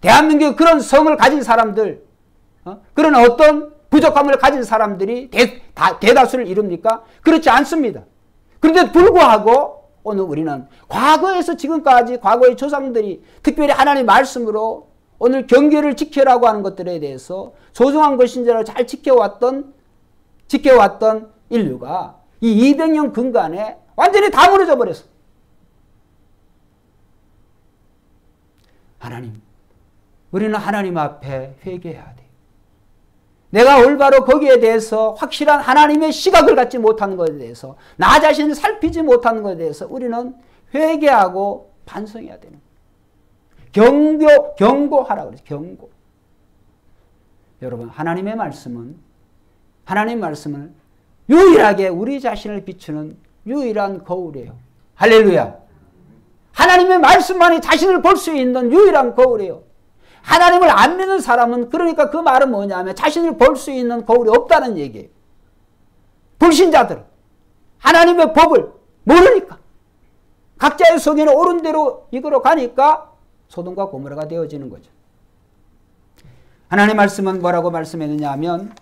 대한민국에 그런 성을 가진 사람들, 그런 어떤 부족함을 가진 사람들이 대다수를 이룹니까? 그렇지 않습니다. 그런데 불구하고 오늘 우리는 과거에서 지금까지 과거의 조상들이 특별히 하나님의 말씀으로 오늘 경계를 지켜라고 하는 것들에 대해서 소중한 것인 줄 알고 잘 지켜왔던 인류가 이 200년 근간에 완전히 다 무너져 버렸어. 우리는 하나님 앞에 회개해야 돼. 내가 올바로 거기에 대해서 확실한 하나님의 시각을 갖지 못하는 것에 대해서 나 자신을 살피지 못하는 것에 대해서 우리는 회개하고 반성해야 되는 거예요. 경고하라 그래요. 경고. 여러분, 하나님의 말씀을 유일하게 우리 자신을 비추는 유일한 거울이에요. 할렐루야. 하나님의 말씀만이 자신을 볼 수 있는 유일한 거울이에요. 하나님을 안 믿는 사람은 그러니까 그 말은 뭐냐면 자신을 볼 수 있는 거울이 없다는 얘기예요. 불신자들은 하나님의 법을 모르니까 각자의 성에는 옳은 대로 이끌어 가니까 소돔과 고모라가 되어지는 거죠. 하나님의 말씀은 뭐라고 말씀했느냐 하면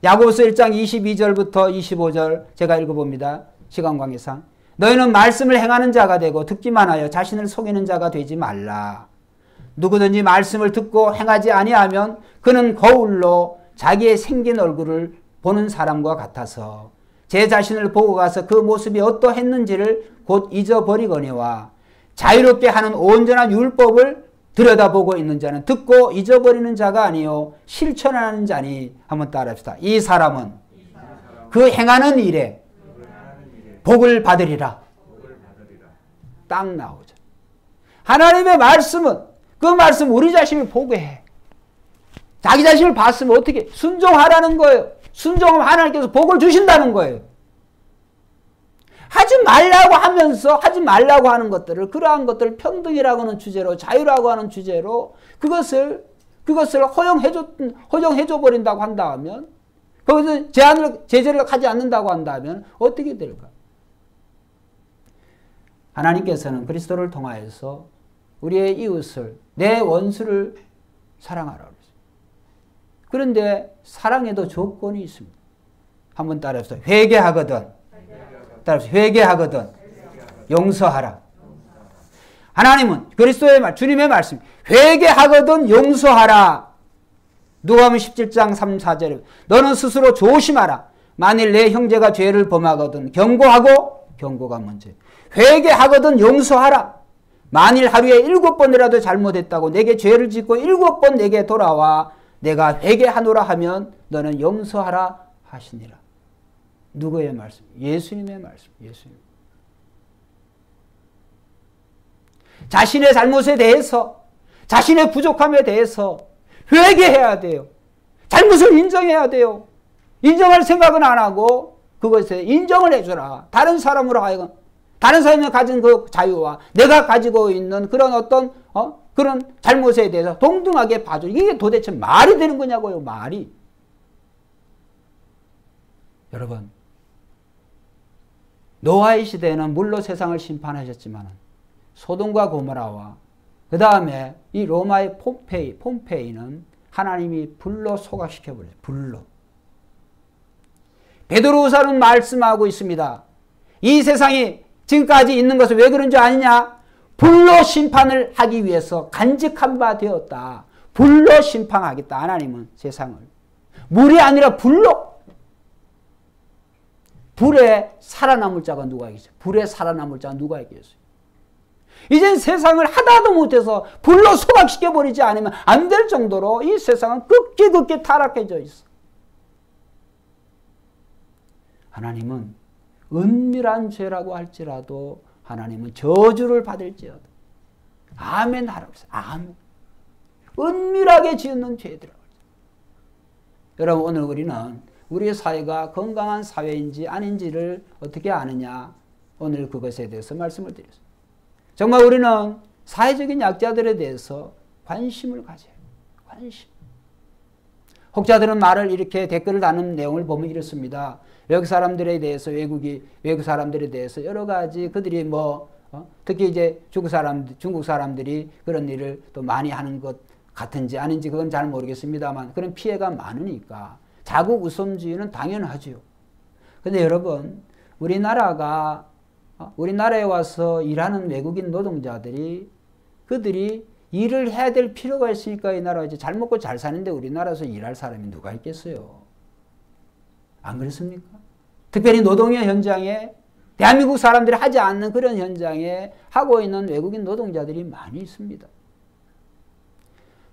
야고보서 1장 22절부터 25절 제가 읽어봅니다. 시간 관계상. 너희는 말씀을 행하는 자가 되고 듣기만 하여 자신을 속이는 자가 되지 말라. 누구든지 말씀을 듣고 행하지 아니하면 그는 거울로 자기의 생긴 얼굴을 보는 사람과 같아서 제 자신을 보고 가서 그 모습이 어떠했는지를 곧 잊어버리거니와 자유롭게 하는 온전한 율법을 들여다보고 있는 자는 듣고 잊어버리는 자가 아니요 실천하는 자니. 한번 따라합시다. 이 사람은 그 행하는 일에 복을 받으리라. 딱 나오죠. 하나님의 말씀은 그 말씀 우리 자신을 보게 해. 자기 자신을 봤으면 어떻게 순종하라는 거예요. 순종하면 하나님께서 복을 주신다는 거예요. 하지 말라고 하면서 하지 말라고 하는 것들을, 그러한 것들을 평등이라고 하는 주제로, 자유라고 하는 주제로 그것을 허용해줘 버린다고 한다면, 거기서 제재를 하지 않는다고 한다면 어떻게 될까? 하나님께서는 그리스도를 통하여서 우리의 이웃을, 내 원수를 사랑하라고 했어요. 그런데 사랑에도 조건이 있습니다. 한번 따라해보세요. 회개하거든. 따라해보세요. 회개하거든. 용서하라. 하나님은 그리스도의 말, 주님의 말씀, 회개하거든 용서하라. 누가복음 17장 3, 4절에 너는 스스로 조심하라. 만일 내 형제가 죄를 범하거든 경고하고, 경고가 문제. 회개하거든 용서하라. 만일 하루에 7번이라도 잘못했다고 내게 죄를 짓고 7번 내게 돌아와 내가 회개하노라 하면 너는 용서하라 하시니라. 누구의 말씀? 예수님의 말씀. 예수님. 자신의 잘못에 대해서, 자신의 부족함에 대해서 회개해야 돼요. 잘못을 인정해야 돼요. 인정할 생각은 안 하고 그것에 인정을 해주라. 다른 사람으로 하여금, 다른 사람이 가진 그 자유와 내가 가지고 있는 그런 어떤 그런 잘못에 대해서 동등하게 봐줘. 이게 도대체 말이 되는 거냐고요. 말이. 여러분, 노아의 시대에는 물로 세상을 심판하셨지만 소돔과 고모라와 그 다음에 이 로마의 폼페이는 하나님이 불로 소각시켜버려요. 불로. 베드로후서는 말씀하고 있습니다. 이 세상이 지금까지 있는 것은 왜 그런 줄 아느냐? 불로 심판을 하기 위해서 간직한 바 되었다. 불로 심판하겠다. 하나님은 세상을. 물이 아니라 불로. 불에 살아남을 자가 누가 있어요? 불에 살아남을 자가 누가 있겠어요? 이젠 세상을 하다도 못해서 불로 소각시켜버리지 않으면 안 될 정도로 이 세상은 극히 타락해져 있어. 하나님은 은밀한 죄라고 할지라도 하나님은 저주를 받을지어도 아멘 하라고 했어요. 아멘. 은밀하게 지은 죄들이라고 했어요. 여러분, 오늘 우리는 우리의 사회가 건강한 사회인지 아닌지를 어떻게 아느냐? 오늘 그것에 대해서 말씀을 드렸습니다. 정말 우리는 사회적인 약자들에 대해서 관심을 가져야 해요. 관심. 혹자들은 말을 이렇게 댓글을 다는 내용을 보면 이렇습니다. 외국 사람들에 대해서, 외국 사람들에 대해서 여러 가지 그들이 특히 이제 중국 사람들이 그런 일을 또 많이 하는 것 같은지 아닌지 그건 잘 모르겠습니다만 그런 피해가 많으니까 자국 우선주의는 당연하죠. 근데 여러분, 우리나라에 와서 일하는 외국인 노동자들이 그들이 일을 해야 될 필요가 있으니까 이 나라가 이제 잘 먹고 잘 사는데 우리나라에서 일할 사람이 누가 있겠어요? 안 그렇습니까? 특별히 노동의 현장에 대한민국 사람들이 하지 않는 그런 현장에 하고 있는 외국인 노동자들이 많이 있습니다.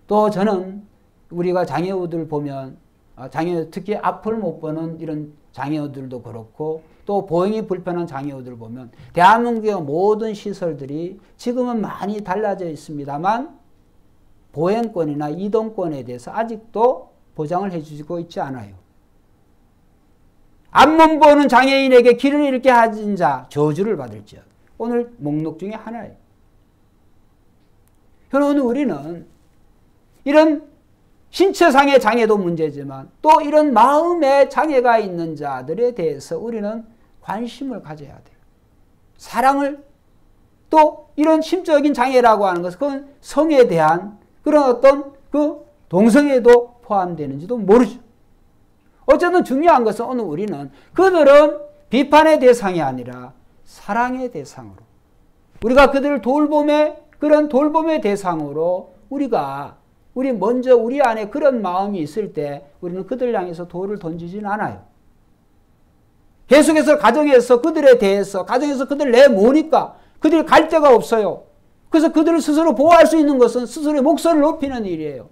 또 저는 우리가 장애우들 보면 특히 앞을 못 보는 이런 장애우들도 그렇고 또 보행이 불편한 장애우들 보면 대한민국의 모든 시설들이 지금은 많이 달라져 있습니다만 보행권이나 이동권에 대해서 아직도 보장을 해주고 있지 않아요. 앞만 보는 장애인에게 길을 잃게 하진 자 저주를 받을지어다. 오늘 목록 중에 하나예요. 오늘 우리는 이런 신체상의 장애도 문제지만 또 이런 마음의 장애가 있는 자들에 대해서 우리는 관심을 가져야 돼요. 사랑을, 또 이런 심적인 장애라고 하는 것은 그건 성에 대한 그런 어떤 그 동성애도 포함되는지도 모르죠. 어쨌든 중요한 것은 오늘 우리는 그들은 비판의 대상이 아니라 사랑의 대상으로, 우리가 그들을 그런 돌봄의 대상으로 먼저 우리 안에 그런 마음이 있을 때 우리는 그들 향해서 돌을 던지지는 않아요. 계속해서 가정에서 그들에 대해서, 가정에서 그들 내모으니까 그들이 갈 데가 없어요. 그래서 그들을 스스로 보호할 수 있는 것은 스스로의 목소리를 높이는 일이에요.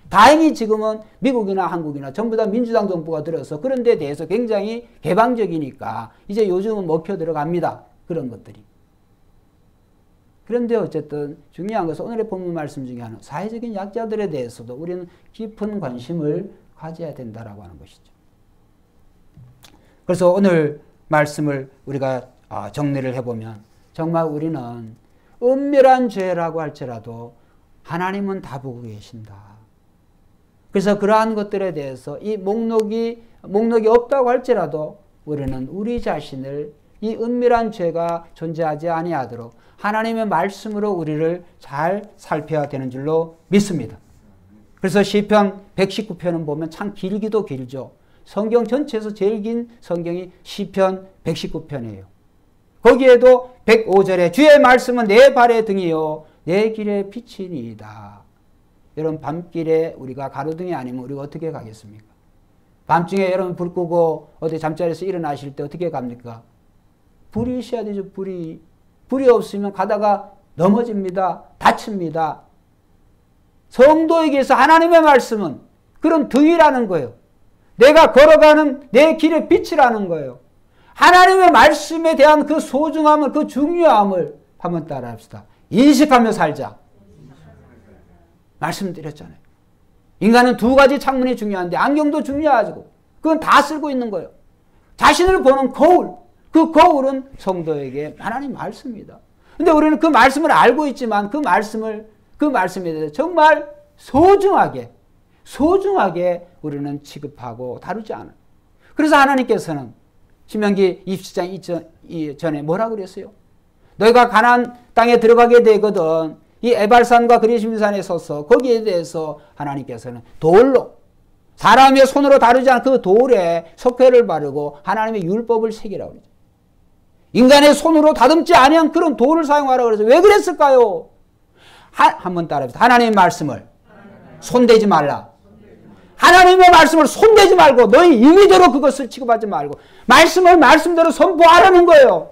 다행히 지금은 미국이나 한국이나 전부 다 민주당 정부가 들어서 그런 데 대해서 굉장히 개방적이니까 이제 요즘은 먹혀 들어갑니다. 그런 것들이. 그런데 어쨌든 중요한 것은 오늘의 본문 말씀 중에 하나, 사회적인 약자들에 대해서도 우리는 깊은 관심을 가져야 된다라고 하는 것이죠. 그래서 오늘 말씀을 우리가 정리를 해보면 정말 우리는 은밀한 죄라고 할지라도 하나님은 다 보고 계신다. 그래서 그러한 것들에 대해서 이 목록이 없다고 할지라도 우리는 우리 자신을 이 은밀한 죄가 존재하지 아니하도록 하나님의 말씀으로 우리를 잘 살펴야 되는 줄로 믿습니다. 그래서 시편 119편은 보면 참 길기도 길죠. 성경 전체에서 제일 긴 성경이 시편 119편이에요. 거기에도 105절에 주의 말씀은 내 발의 등이요 내 길의 빛이니이다. 여러분 밤길에 우리가 가로등이 아니면 우리가 어떻게 가겠습니까? 밤중에 여러분 불 끄고 어디 잠자리에서 일어나실 때 어떻게 갑니까? 불이 있어야 되죠. 불이 없으면 가다가 넘어집니다. 다칩니다. 성도에게서 하나님의 말씀은 그런 등이라는 거예요. 내가 걸어가는 내 길의 빛이라는 거예요. 하나님의 말씀에 대한 그 소중함을, 그 중요함을 한번 따라합시다. 인식하며 살자. 말씀드렸잖아요. 인간은 두 가지 창문이 중요한데 안경도 중요하고 그건 다 쓰고 있는 거예요. 자신을 보는 거울, 그 거울은 성도에게 하나님 말씀입니다. 근데 우리는 그 말씀을 알고 있지만 그 말씀에 대해서 정말 소중하게 우리는 취급하고 다루지 않아요. 그래서 하나님께서는 신명기 27장 이전에 뭐라고 그랬어요? 너희가 가나안 땅에 들어가게 되거든 이 에발산과 그리심산에 서서 거기에 대해서 하나님께서는 돌로 사람의 손으로 다루지 않은 그 돌에 석회를 바르고 하나님의 율법을 새기라고 그러죠. 인간의 손으로 다듬지 아니한 그런 돌을 사용하라고 그래서 왜 그랬을까요? 한번 따라해보세요. 하나님의 말씀을 손대지 말라. 하나님의 말씀을 손대지 말고 너희 임의대로 그것을 취급하지 말고 말씀을 말씀대로 선포하라는 거예요.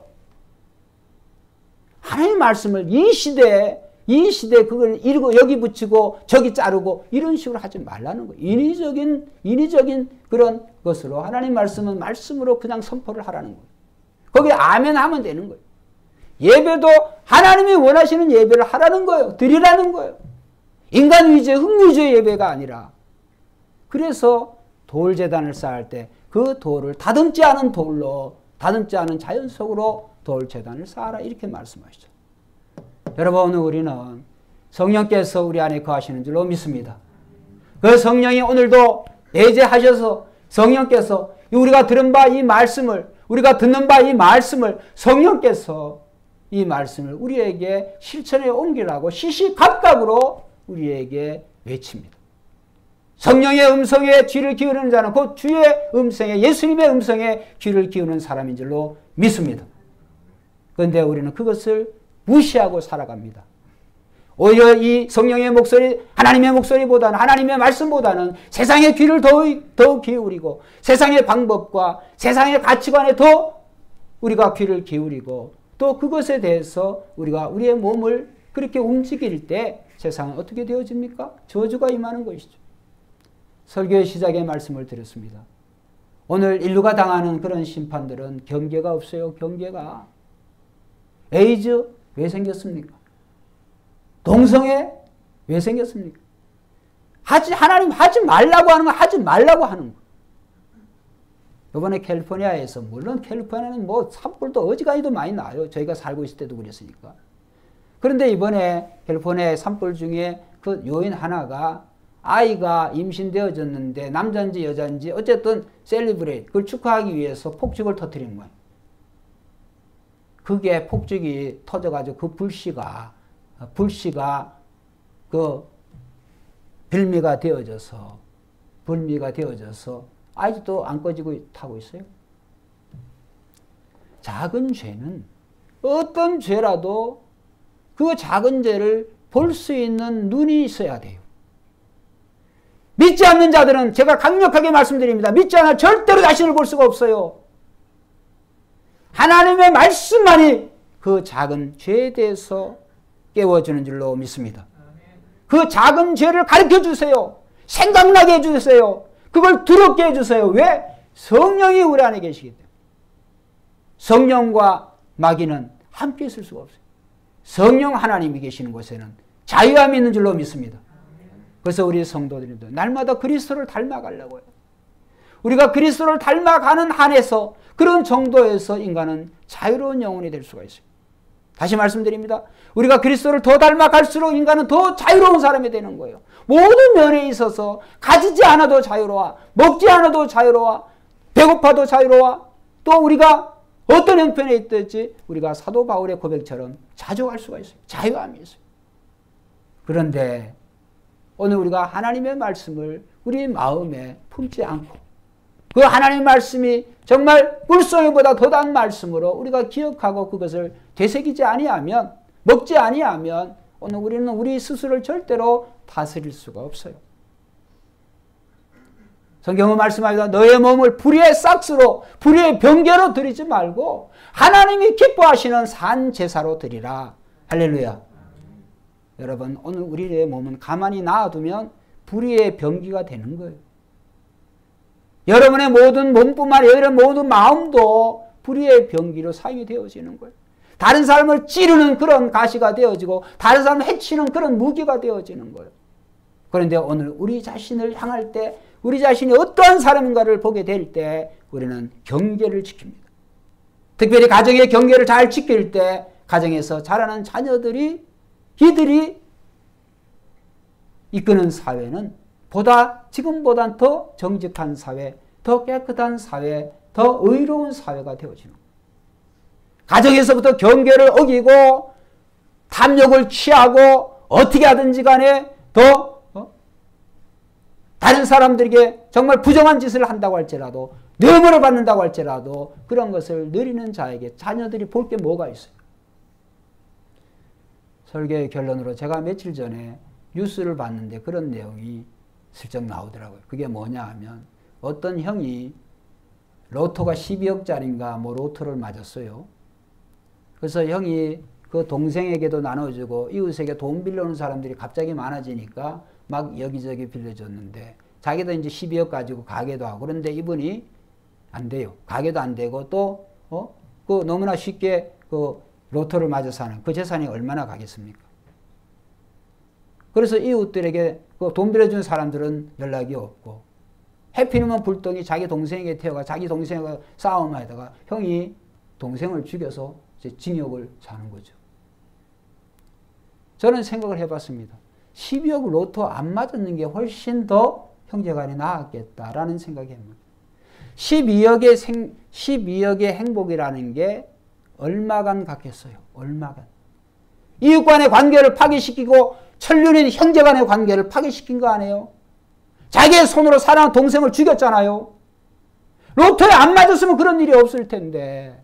하나님의 말씀을 이 시대에 그걸 이르고 여기 붙이고 저기 자르고 이런 식으로 하지 말라는 거예요. 인위적인 그런 것으로 하나님 말씀은 말씀으로 그냥 선포를 하라는 거예요. 거기에 아멘 하면 되는 거예요. 예배도 하나님이 원하시는 예배를 하라는 거예요. 드리라는 거예요. 인간 위주의 흥미주의 예배가 아니라. 그래서 돌제단을 쌓을 때 그 돌을 다듬지 않은 돌로 다듬지 않은 자연 속으로 돌제단을 쌓아라 이렇게 말씀하시죠. 여러분 오늘 우리는 성령께서 우리 안에 거하시는 줄로 믿습니다. 그 성령이 오늘도 내재하셔서 성령께서 우리가 들은 바 이 말씀을 우리가 듣는 바 이 말씀을 성령께서 이 말씀을 우리에게 실천에 옮기라고 시시각각으로 우리에게 외칩니다. 성령의 음성에 귀를 기울이는 자는 곧 주의 음성에 예수님의 음성에 귀를 기울이는 사람인 줄로 믿습니다. 그런데 우리는 그것을 무시하고 살아갑니다. 오히려 이 성령의 목소리, 하나님의 목소리보다는 하나님의 말씀보다는 세상의 귀를 더 기울이고 세상의 방법과 세상의 가치관에 더 우리가 귀를 기울이고 또 그것에 대해서 우리가 우리의 몸을 그렇게 움직일 때 세상은 어떻게 되어집니까? 저주가 임하는 것이죠. 설교의 시작에 말씀을 드렸습니다. 오늘 인류가 당하는 그런 심판들은 경계가 없어요. 경계가. 에이즈 왜 생겼습니까? 동성애 왜 생겼습니까? 하나님 하지 말라고 하는 거 하지 말라고 하는 거. 이번에 캘리포니아에서 물론 캘리포니아는 뭐 산불도 어지간히도 많이 나요. 저희가 살고 있을 때도 그랬으니까. 그런데 이번에 캘리포니아의 산불 중에 그 요인 하나가 아이가 임신되어졌는데 남자인지 여자인지 어쨌든 셀리브레이트 그걸 축하하기 위해서 폭죽을 터뜨린 거예요. 그게 폭죽이 터져가지고 그 불씨가 그 불미가 되어져서 아직도 안 꺼지고 타고 있어요. 작은 죄는 어떤 죄라도 그 작은 죄를 볼 수 있는 눈이 있어야 돼요. 믿지 않는 자들은 제가 강력하게 말씀드립니다. 믿지 않아 절대로 자신을 볼 수가 없어요. 하나님의 말씀만이 그 작은 죄에 대해서 깨워주는 줄로 믿습니다. 그 작은 죄를 가르쳐 주세요. 생각나게 해주세요. 그걸 두렵게 해주세요. 왜? 성령이 우리 안에 계시기 때문에. 성령과 마귀는 함께 있을 수가 없어요. 성령 하나님이 계시는 곳에는 자유함이 있는 줄로 믿습니다. 그래서 우리 성도들도 날마다 그리스도를 닮아가려고 해요. 우리가 그리스도를 닮아가는 한에서 그런 정도에서 인간은 자유로운 영혼이 될 수가 있어요. 다시 말씀드립니다. 우리가 그리스도를 더 닮아갈수록 인간은 더 자유로운 사람이 되는 거예요. 모든 면에 있어서 가지지 않아도 자유로워, 먹지 않아도 자유로워, 배고파도 자유로워, 또 우리가 어떤 형편에 있든지 우리가 사도 바울의 고백처럼 자족할 수가 있어요. 자유함이 있어요. 그런데 오늘 우리가 하나님의 말씀을 우리 마음에 품지 않고 그 하나님의 말씀이 정말 꿀송이보다 더단 말씀으로 우리가 기억하고 그것을 되새기지 아니하면, 먹지 아니하면 오늘 우리는 우리 스스로를 절대로 다스릴 수가 없어요. 성경은 말씀합니다. 너의 몸을 불의의 싹스로, 불의의 병개로 드리지 말고 하나님이 기뻐하시는 산 제사로 드리라. 할렐루야. 여러분, 오늘 우리의 몸은 가만히 놔두면 불의의 병기가 되는 거예요. 여러분의 모든 몸뿐만 아니라 여러분의 모든 마음도 불의의 병기로 사용이 되어지는 거예요. 다른 사람을 찌르는 그런 가시가 되어지고 다른 사람을 해치는 그런 무기가 되어지는 거예요. 그런데 오늘 우리 자신을 향할 때, 우리 자신이 어떠한 사람인가를 보게 될 때 우리는 경계를 지킵니다. 특별히 가정의 경계를 잘 지킬 때 가정에서 자라는 자녀들이, 이들이 이끄는 사회는 지금보다 더 정직한 사회, 더 깨끗한 사회, 더 의로운 사회가 되어지는 거예요. 가정에서부터 경계를 어기고 탐욕을 취하고 어떻게 하든지 간에 더 다른 사람들에게 정말 부정한 짓을 한다고 할지라도, 뇌물을 받는다고 할지라도 그런 것을 누리는 자에게 자녀들이 볼 게 뭐가 있어요? 설교의 결론으로 제가 며칠 전에 뉴스를 봤는데 그런 내용이 슬쩍 나오더라고요. 그게 뭐냐 하면 어떤 형이 로또가 12억짜리인가 뭐 로또를 맞았어요. 그래서 형이 그 동생에게도 나눠주고 이웃에게 돈 빌려오는 사람들이 갑자기 많아지니까 막 여기저기 빌려줬는데 자기도 이제 12억 가지고 가게도 하고, 그런데 이분이 안 돼요. 가게도 안 되고 또 그 너무나 쉽게 그 로또를 맞아서 하는 그 재산이 얼마나 가겠습니까? 그래서 이웃들에게 그 돈 빌려준 사람들은 연락이 없고 해피니면 불똥이 자기 동생에게 태워가 자기 동생과 싸움하다가 형이 동생을 죽여서 이제 징역을 사는 거죠. 저는 생각을 해봤습니다. 12억 로또 안 맞았는 게 훨씬 더 형제간에 나았겠다라는 생각이 합니다. 12억의 행복이라는 게 얼마간 같겠어요. 얼마간. 이웃 간의 관계를 파괴시키고 천륜인 형제 간의 관계를 파괴시킨 거 아니에요? 자기의 손으로 사랑하는 동생을 죽였잖아요. 로또에 안 맞았으면 그런 일이 없을 텐데.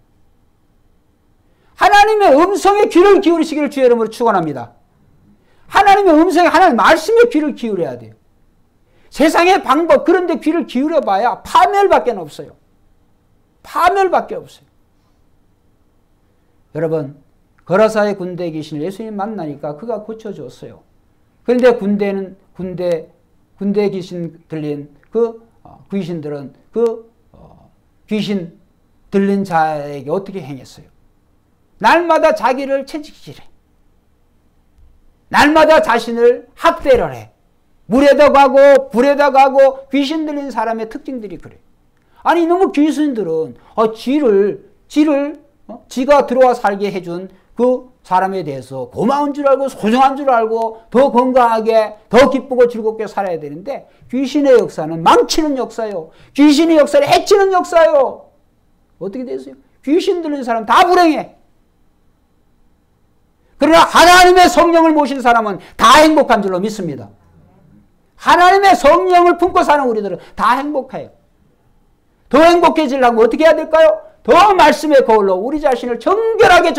하나님의 음성에 귀를 기울이시기를 주의 이름으로 축원합니다. 하나님의 음성에, 하나님의 말씀에 귀를 기울여야 돼요. 세상의 방법, 그런데 귀를 기울여봐야 파멸밖에 없어요. 파멸밖에 없어요. 여러분, 거라사의 군대에 계신 예수님 만나니까 그가 고쳐줬어요. 그런데 군대에 귀신 들린 그 귀신들은 귀신 들린 자에게 어떻게 행했어요? 날마다 자기를 채찍질해. 날마다 자신을 학대를 해. 물에다 가고 불에다 가고. 귀신 들린 사람의 특징들이 그래. 아니 너무 귀신들은 지가 들어와 살게 해준 그 사람에 대해서 고마운 줄 알고 소중한 줄 알고 더 건강하게 더 기쁘고 즐겁게 살아야 되는데 귀신의 역사는 망치는 역사요. 귀신의 역사를 해치는 역사요. 어떻게 되세요? 귀신 들린 사람 다 불행해. 그러나 하나님의 성령을 모신 사람은 다 행복한 줄로 믿습니다. 하나님의 성령을 품고 사는 우리들은 다 행복해요. 더 행복해지려면 어떻게 해야 될까요? 더 말씀의 거울로 우리 자신을 정결하게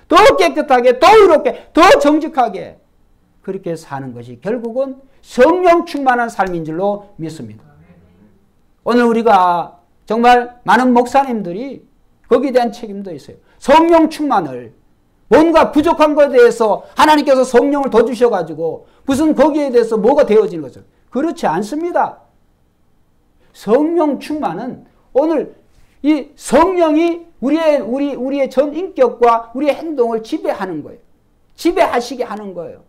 더 깨끗하게 더 의롭게 더 정직하게 그렇게 사는 것이 결국은 성령 충만한 삶인 줄로 믿습니다. 오늘 우리가 정말 많은 목사님들이 거기에 대한 책임도 있어요. 성령 충만을 뭔가 부족한 것에 대해서 하나님께서 성령을 더 주셔가지고 무슨 거기에 대해서 뭐가 되어지는 거죠. 그렇지 않습니다. 성령 충만은 오늘 이 성령이 우리의 전 인격과 우리의 행동을 지배하는 거예요. 지배하시게 하는 거예요.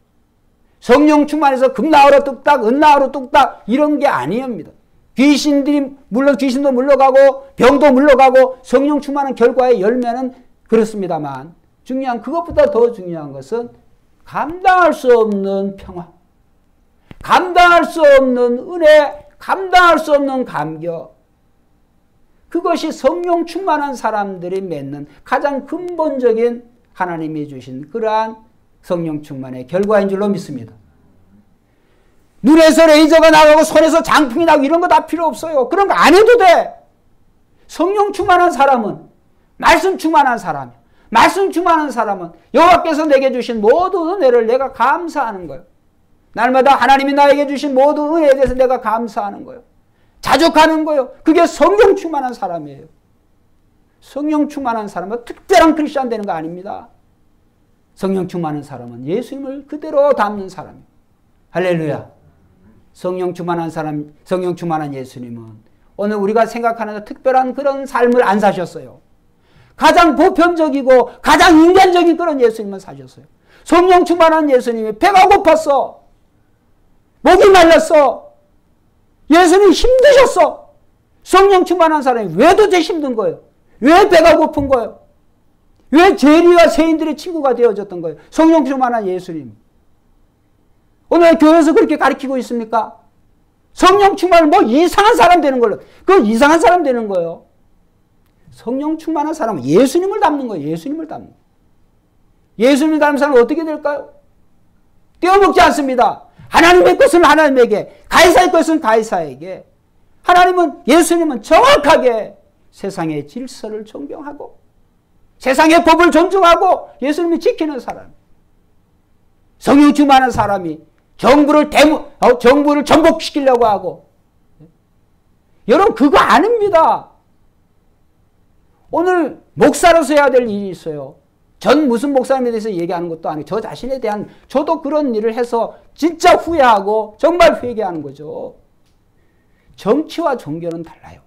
성령 충만해서 금 나으로 뚝딱, 은 나으로 뚝딱 이런 게 아니옵니다. 귀신들이 물론 귀신도 물러가고 병도 물러가고 성령 충만한 결과의 열매는 그렇습니다만 그것보다 더 중요한 것은 감당할 수 없는 평화, 감당할 수 없는 은혜, 감당할 수 없는 감격. 그것이 성령 충만한 사람들이 맺는 가장 근본적인 하나님이 주신 그러한 성령 충만의 결과인 줄로 믿습니다. 눈에서 레이저가 나가고 손에서 장풍이 나고 이런 거 다 필요 없어요. 그런 거 안 해도 돼. 성령 충만한 사람은 말씀 충만한 사람이야. 말씀 충만한 사람은 여호와께서 내게 주신 모든 은혜를 내가 감사하는 거예요. 날마다 하나님이 나에게 주신 모든 은혜에 대해서 내가 감사하는 거예요. 자족하는 거예요. 그게 성령 충만한 사람이에요. 성령 충만한 사람은 특별한 크리스찬 되는 거 아닙니다. 성령 충만한 사람은 예수님을 그대로 담는 사람이에요. 할렐루야. 성령 충만한 사람, 성령 충만한 예수님은 오늘 우리가 생각하는 특별한 그런 삶을 안 사셨어요. 가장 보편적이고 가장 인간적인 그런 예수님을 사셨어요. 성령 충만한 예수님이 배가 고팠어. 목이 말랐어. 예수님 힘드셨어. 성령 충만한 사람이 왜 도대체 힘든 거예요? 왜 배가 고픈 거예요? 왜 죄인과 세인들의 친구가 되어졌던 거예요? 성령 충만한 예수님. 오늘 교회에서 그렇게 가르치고 있습니까? 성령 충만은 뭐 이상한 사람 되는 걸로. 그건 이상한 사람 되는 거예요. 성령 충만한 사람은 예수님을 닮는 거예요. 예수님을 닮는 거예요. 예수님을 닮는 사람은 어떻게 될까요? 떼어먹지 않습니다. 하나님의 것은 하나님에게, 가이사의 것은 가이사에게. 하나님은, 예수님은 정확하게 세상의 질서를 존경하고 세상의 법을 존중하고 예수님이 지키는 사람. 성령 충만한 사람이 정부를 전복시키려고 하고. 여러분 그거 아닙니다. 오늘 목사로서 해야 될 일이 있어요. 전 무슨 목사님에 대해서 얘기하는 것도 아니고 저 자신에 대한 저도 그런 일을 해서 진짜 후회하고 정말 회개하는 거죠. 정치와 종교는 달라요.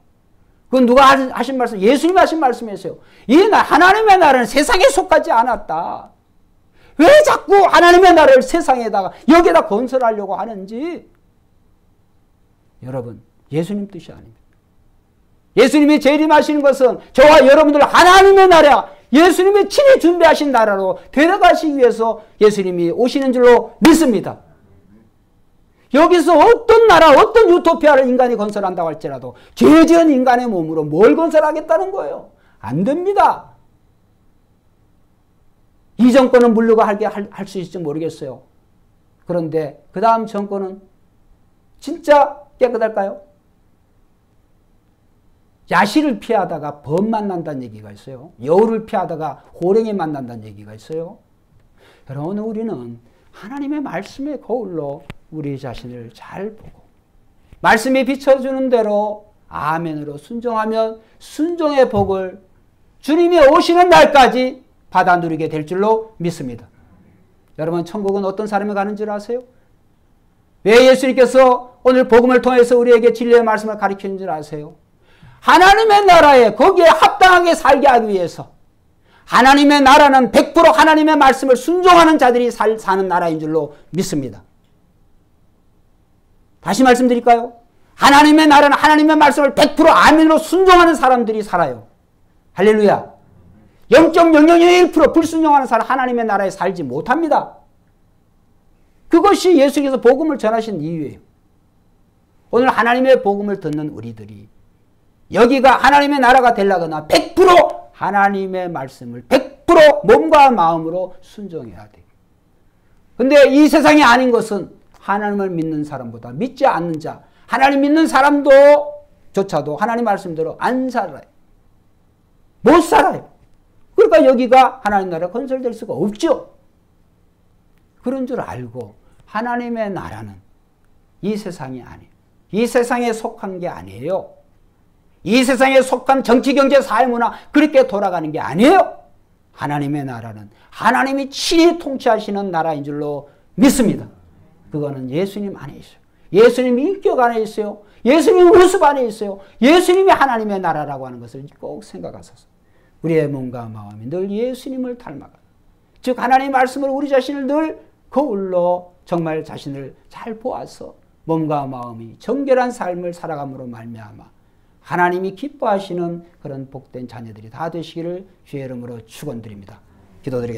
그건 누가 하신 말씀? 예수님이 하신 말씀이었어요. 하나님의 나라는 세상에 속하지 않았다. 왜 자꾸 하나님의 나라를 세상에다가 여기에다 건설하려고 하는지. 여러분 예수님 뜻이 아닙니다. 예수님이 재림하시는 것은 저와 여러분들 하나님의 나라, 예수님이 친히 준비하신 나라로 데려가시기 위해서 예수님이 오시는 줄로 믿습니다. 여기서 어떤 나라, 어떤 유토피아를 인간이 건설한다고 할지라도 죄 지은 인간의 몸으로 뭘 건설하겠다는 거예요? 안 됩니다. 이 정권은 물러가게 할 수 있을지 모르겠어요. 그런데 그 다음 정권은 진짜 깨끗할까요? 야시를 피하다가 범 만난다는 얘기가 있어요. 여우를 피하다가 호랭이 만난다는 얘기가 있어요. 여러분 우리는 하나님의 말씀의 거울로 우리 자신을 잘 보고 말씀이 비춰주는 대로 아멘으로 순종하면 순종의 복을 주님이 오시는 날까지 받아 누리게 될 줄로 믿습니다. 여러분 천국은 어떤 사람이 가는 줄 아세요? 왜 예수님께서 오늘 복음을 통해서 우리에게 진리의 말씀을 가르치는 줄 아세요? 하나님의 나라에 거기에 합당하게 살게 하기 위해서 하나님의 나라는 100% 하나님의 말씀을 순종하는 자들이 사는 나라인 줄로 믿습니다. 다시 말씀드릴까요? 하나님의 나라는 하나님의 말씀을 100% 아멘으로 순종하는 사람들이 살아요. 할렐루야. 0.0001% 불순종하는 사람 하나님의 나라에 살지 못합니다. 그것이 예수께서 복음을 전하신 이유예요. 오늘 하나님의 복음을 듣는 우리들이 여기가 하나님의 나라가 되려거나 100% 하나님의 말씀을 100% 몸과 마음으로 순종해야 돼요. 근데 이 세상이 아닌 것은 하나님을 믿는 사람보다 믿지 않는 자, 하나님 믿는 사람도 조차도 하나님 말씀대로 안 살아요. 못 살아요. 그러니까 여기가 하나님 나라가 건설될 수가 없죠. 그런 줄 알고 하나님의 나라는 이 세상이 아니에요. 이 세상에 속한 게 아니에요. 이 세상에 속한 정치, 경제, 사회, 문화 그렇게 돌아가는 게 아니에요. 하나님의 나라는 하나님이 친히 통치하시는 나라인 줄로 믿습니다. 그거는 예수님 안에 있어요. 예수님 인격 안에 있어요. 예수님 모습 안에 있어요. 예수님이 하나님의 나라라고 하는 것을 꼭 생각하소서. 우리의 몸과 마음이 늘 예수님을 닮아가. 즉 하나님의 말씀을 우리 자신을 늘 거울로 정말 자신을 잘 보아서 몸과 마음이 정결한 삶을 살아감으로 말미암아 하나님이 기뻐하시는 그런 복된 자녀들이 다 되시기를 주의 이름으로 축원드립니다. 기도드리겠습니다.